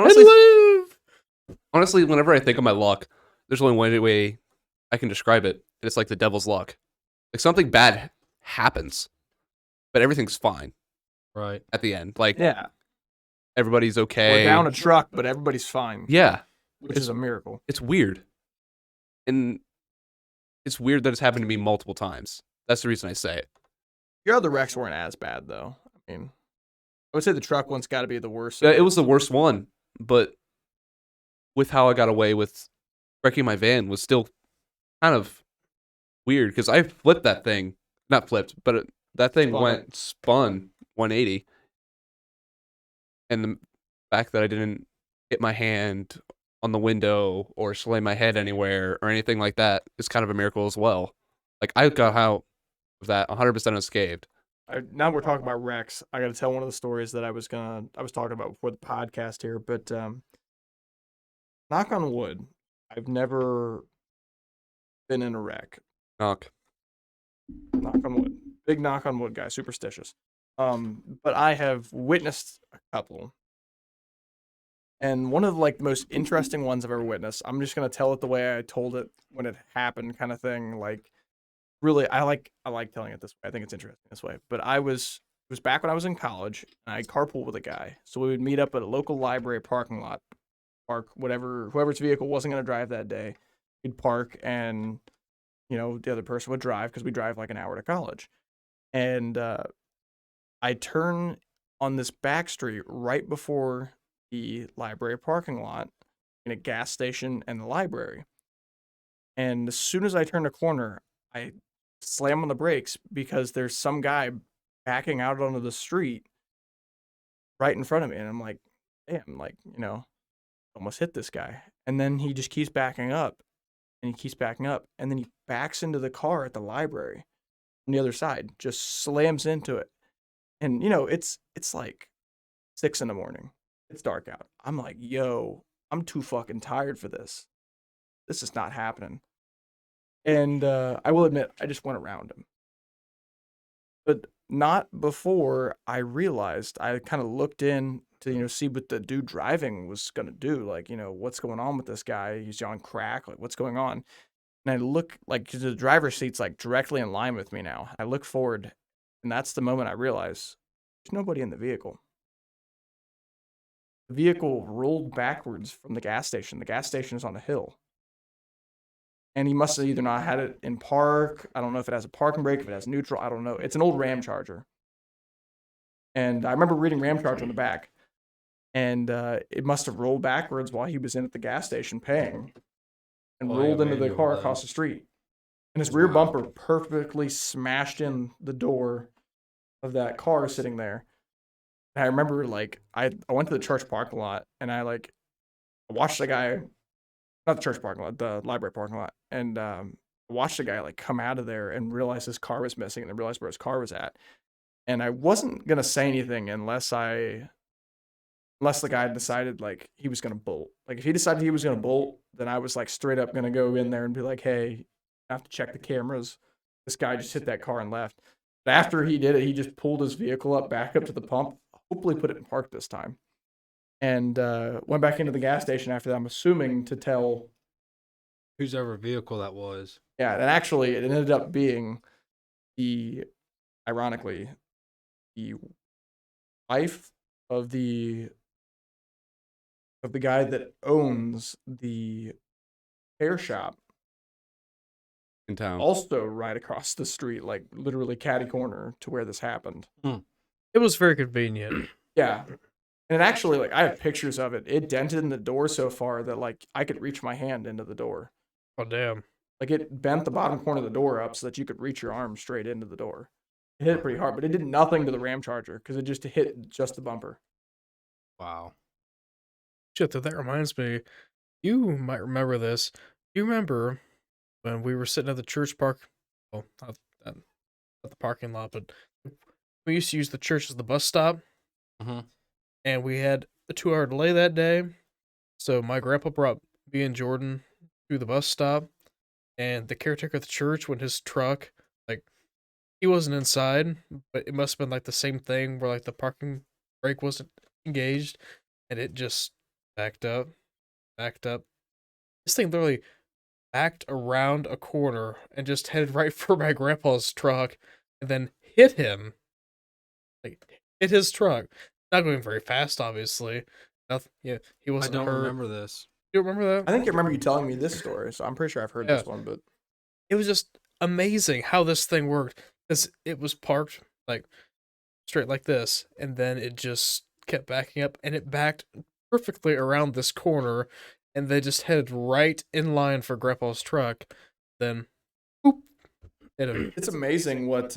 honestly, whenever I think of my luck, there's only one way I can describe it, and it's like the devil's luck. Like something bad happens, but everything's fine Right. at the end. Like yeah. everybody's okay. We're down a truck, but everybody's fine. Yeah, Which is a miracle. it's weird, and it's weird that it's happened to me multiple times. That's the reason I say it. Your other wrecks weren't as bad though. I mean, I would say the truck one's got to be the worst. It was the worst one, but with how I got away with wrecking my van was still kind of weird because I flipped that thing. Not flipped, but that thing spun 180. And the fact that I didn't hit my hand on the window or slam my head anywhere or anything like that is kind of a miracle as well. Like I got out of that 100% unscathed. Now we're talking about wrecks. I got to tell one of the stories that I was talking about before the podcast here, but knock on wood, I've never been in a wreck. Knock. Knock on wood. Big knock on wood guy, superstitious. But I have witnessed a couple. And one of like the most interesting ones I've ever witnessed, I'm just gonna tell it the way I told it when it happened, kind of thing. Like really I like telling it this way. I think it's interesting this way. But it was back when I was in college and I carpooled with a guy. So we would meet up at a local library parking lot, park whoever's vehicle wasn't gonna drive that day. We'd park and the other person would drive because we drive like an hour to college. And I turn on this back street right before the library parking lot in a gas station and the library. And as soon as I turn a corner, I slam on the brakes because there's some guy backing out onto the street right in front of me. And I'm like, damn, like, almost hit this guy. And then he just keeps backing up and he keeps backing up. And then he backs into the car at the library on the other side, just slams into it. And, it's like 6 a.m. It's dark out. I'm like, yo, I'm too fucking tired for this. This is not happening. And I will admit, I just went around him. But not before I realized, I kind of looked in to, see what the dude driving was going to do. Like, what's going on with this guy? He's on crack. Like, what's going on? And I look, like, the driver's seat's, like, directly in line with me now. I look forward, and that's the moment I realize there's nobody in the vehicle. The vehicle rolled backwards from the gas station. The gas station is on a hill. And he must have either not had it in park. I don't know if it has a parking brake, if it has neutral. I don't know. It's an old Ram Charger. And I remember reading Ram Charger on the back. And it must have rolled backwards while he was in at the gas station paying. And rolled into the car across the street. And his rear bumper perfectly smashed in the door of that car sitting there. And I remember, like, I went to the church parking lot, and I watched the guy, not the church parking lot, the library parking lot, and watched the guy, like, come out of there and realize his car was missing, and then realize where his car was at. And I wasn't going to say anything unless the guy decided, like, he was going to bolt. Like, if he decided he was going to bolt, then I was, like, straight up going to go in there and be like, hey, I have to check the cameras. This guy just hit that car and left. But after he did it, he just pulled his vehicle back up to the pump, hopefully put it in park this time, and went back into the gas station after that, I'm assuming to tell. Whose ever vehicle that was. Yeah, and actually it ended up being ironically, the wife of the guy that owns the hair shop, In town. also right across the street, like literally catty corner to where this happened. It was very convenient. Yeah. And actually, like, I have pictures of it. It dented in the door so far that, like, I could reach my hand into the door. Oh damn. Like, it bent the bottom corner of the door up so that you could reach your arm straight into the door. It hit it pretty hard, but it did nothing to the Ram Charger because it just hit just the bumper. Wow. Shit, that reminds me. You might remember this. You remember when we were sitting at the church park? Well, not the parking lot, but we used to use the church as the bus stop. Mm-hmm. And we had a 2-hour delay that day. So my grandpa brought me and Jordan to the bus stop. And the caretaker of the church, when his truck, like, he wasn't inside, but it must have been like the same thing where like the parking brake wasn't engaged and it just backed up. This thing literally backed around a corner and just headed right for my grandpa's truck and then hit him. Like, hit his truck. Not going very fast, obviously. Nothing, yeah, he I wasn't don't hurt. remember this. You remember that? I think I remember you telling me this story, so I'm pretty sure I've heard this one, but It was just amazing how this thing worked. Because it was parked like straight like this, and then it just kept backing up, and it backed perfectly around this corner, and they just headed right in line for Grandpa's truck. Then, boop, hit him. it's amazing what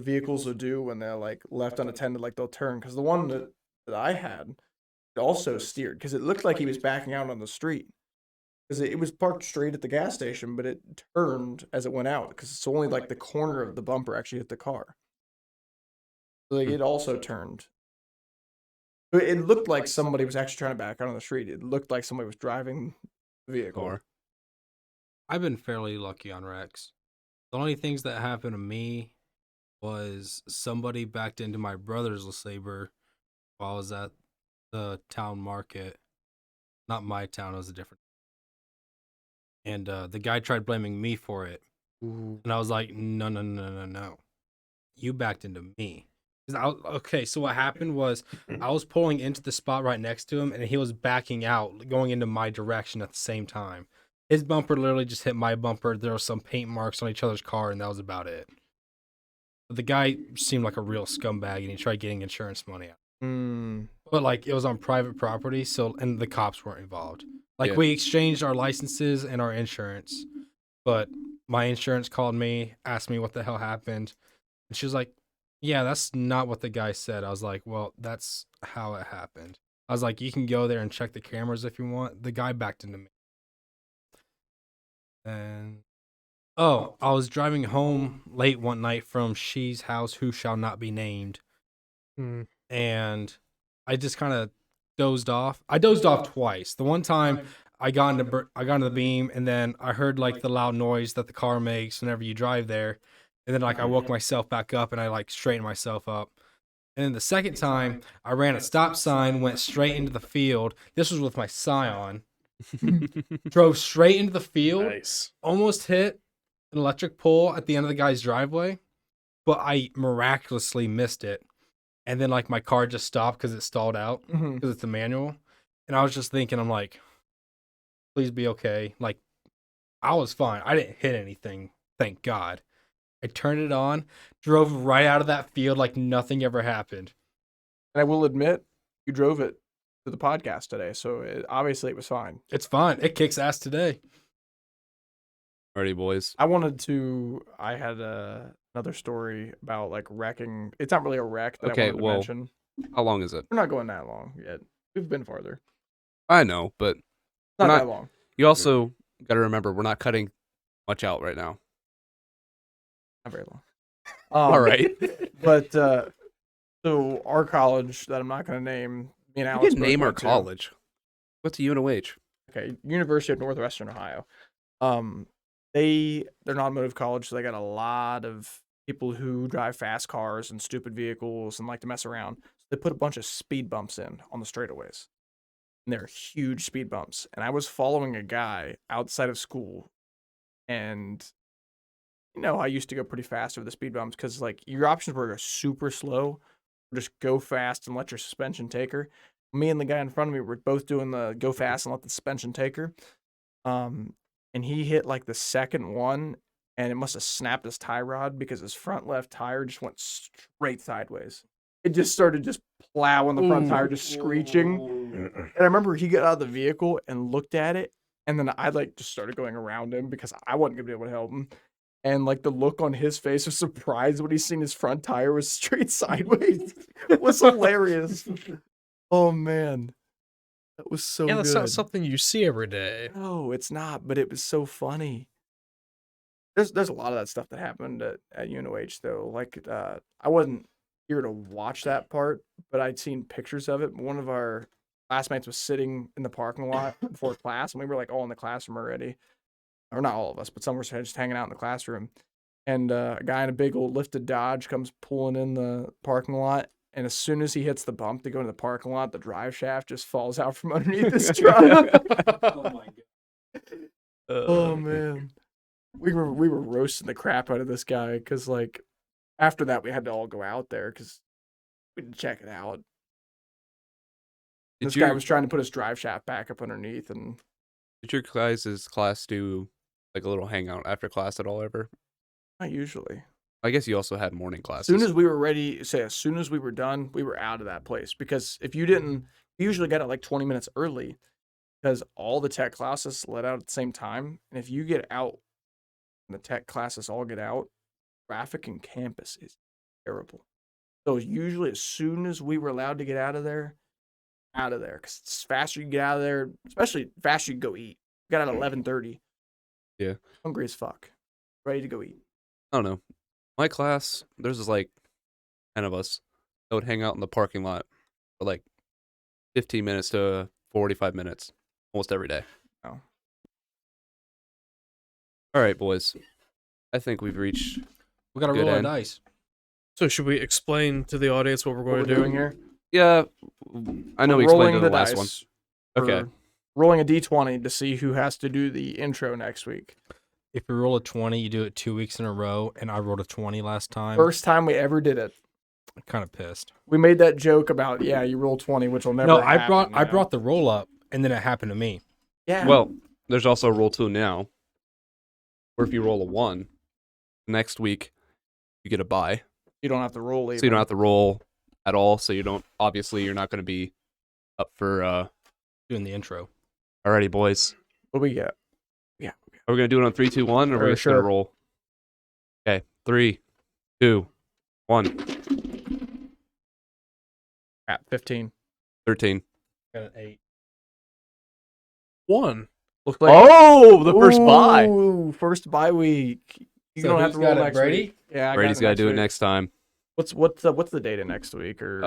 vehicles will do when they're like left unattended, like they'll turn. Because the one that I had also steered because it looked like he was backing out on the street. Because it was parked straight at the gas station, but it turned as it went out because it's only like the corner of the bumper actually hit the car. So, like, it also turned. But it looked like somebody was actually trying to back out on the street. It looked like somebody was driving the vehicle. Car. I've been fairly lucky on wrecks. The only things that happened to me was somebody backed into my brother's LeSabre while I was at the town market. Not my town, it was a different. And the guy tried blaming me for it. Ooh. And I was like, no. You backed into me. Okay, so what happened was I was pulling into the spot right next to him, and he was backing out, going into my direction at the same time. His bumper literally just hit my bumper. There were some paint marks on each other's car, and that was about it. But the guy seemed like a real scumbag, and he tried getting insurance money out. But like it was on private property, so and the cops weren't involved. Like Yeah. we exchanged our licenses and our insurance, but my insurance called me, asked me what the hell happened, and she was like, "Yeah, that's not what the guy said." I was like, "Well, that's how it happened." I was like, "You can go there and check the cameras if you want." The guy backed into me, and I was driving home late one night from She's house, who shall not be named, Hmm. and I just kind of dozed off. I dozed off twice. The one time I got into the beam, and then I heard like the loud noise that the car makes whenever you drive there, and then like I woke myself back up and I like straightened myself up. And then the second time I ran a stop sign, went straight into the field. This was with my Scion. Drove straight into the field, Nice. almost hit an electric pole at the end of the guy's driveway, but I miraculously missed it. And then like my car just stopped because it stalled out because it's a manual. And I was just thinking, I'm like, please be okay. Like I was fine. I didn't hit anything, thank God. I turned it on, drove right out of that field like nothing ever happened. And I will admit, you drove it to the podcast today, so obviously it was fine. It's fine. It kicks ass today. Alrighty, boys. I had another story about like wrecking. It's not really a wreck that Okay, I wanted to well- mention. How long is it? We're not going that long yet. We've been farther. I know, but Not We're that long. you also got to remember we're not cutting much out right now. Not very long. All right. But so our college that I'm not going to name, me and You Alex can both name our went to. college. What's a UNOH? Okay, University of Northwestern Ohio. They're an automotive college, so they got a lot of people who drive fast cars and stupid vehicles and like to mess around. So they put a bunch of speed bumps in on the straightaways. And they're huge speed bumps. And I was following a guy outside of school, and I used to go pretty fast over the speed bumps because like your options were go super slow, or just go fast and let your suspension take her. Me and the guy in front of me were both doing the go fast and let the suspension take her. And he hit like the second one, and it must have snapped his tie rod because his front left tire just went straight sideways. It just started just plowing the front tire, just screeching. And I remember he got out of the vehicle and looked at it, and then I like just started going around him because I wasn't gonna be able to help him. And like the look on his face of surprise when he seen his front tire was straight sideways was hilarious. Oh man, that was so Yeah, that's good. not something you see every day. No, it's not, but it was so funny. There's a lot of that stuff that happened at UNOH though. Like I wasn't here to watch that part, but I'd seen pictures of it. One of our classmates was sitting in the parking lot before class, and we were like all in the classroom already. Or not all of us, but some were just hanging out in the classroom. And a guy in a big old lifted Dodge comes pulling in the parking lot. And as soon as he hits the bump to go into the parking lot, the drive shaft just falls out from underneath his truck. Oh my god. Oh man, we were roasting the crap out of this guy because like after that we had to all go out there because we had to check it out. This guy was trying to put his drive shaft back up underneath, and Did your guys' class do like a little hangout after class at all ever? not usually. I guess you also had morning As classes. soon as we were ready, as soon as we were done, we were out of that place because if you didn't, we usually got out like 20 minutes early because all the tech classes let out at the same time, and if you get out, and the tech classes all get out, traffic in campus is terrible. So usually, as soon as we were allowed to get out of there, because it's faster you get out of there, especially faster you go eat. We got out at 11:30. Yeah, hungry as fuck, ready to go eat. I don't know. My class, there's like 10 of us that would hang out in the parking lot for like 15 minutes to 45 minutes almost every day. Oh. All right, boys. I think we've reached. We gotta Good roll our end. dice. So should we explain to the audience what we're What going we're to do doing here? Yeah, I know we explained it in the last one. dice. Okay. We're rolling a d20 to see who has to do the intro next week. If you roll a 20, you do it 2 weeks in a row, and I rolled a 20 last time. First time we ever did it. I'm kind of pissed. We made that joke about you roll 20, which will never. No, happen, I brought the roll up, and then it happened to me. Yeah. Well, there's also roll 2 now, where if you roll a 1, next week you get a bye. you don't have to roll. Even. So you don't have to roll at all. So you don't. Obviously, you're not going to be up for. Doing the intro. Alrighty, boys. What we get? Are we gonna do it on 3, 2, 1, or are we just Sure. gonna roll? Okay, 3, 2, 1. Crap, 15. 13. Got an 8. 1. Looks like Oh, the first bye. Ooh, first bye week. You So don't have who's to roll got it, next Brady? week. Yeah, I Brady's got gotta do it week. next time. What's the date of next week or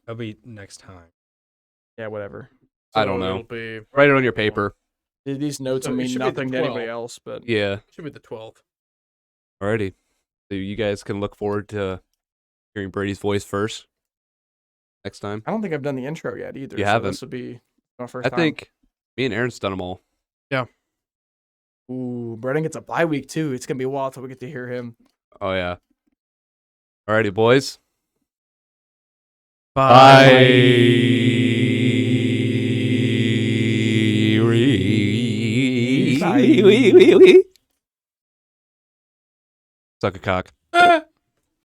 That'll be next time. yeah, whatever. I don't know. It'll be, Write it on your paper. These notes So will it mean should be the nothing to anybody 12th. else, but Yeah. should be the 12th. Alrighty. So you guys can look forward to hearing Brady's voice first next time. I don't think I've done the intro yet either. You so haven't. This will be my first I time. think me and Aaron's done them all. Ooh, Brennan gets a bye week too. It's gonna be a while till we get to hear him. Oh yeah. Alrighty, boys. Suck a cock.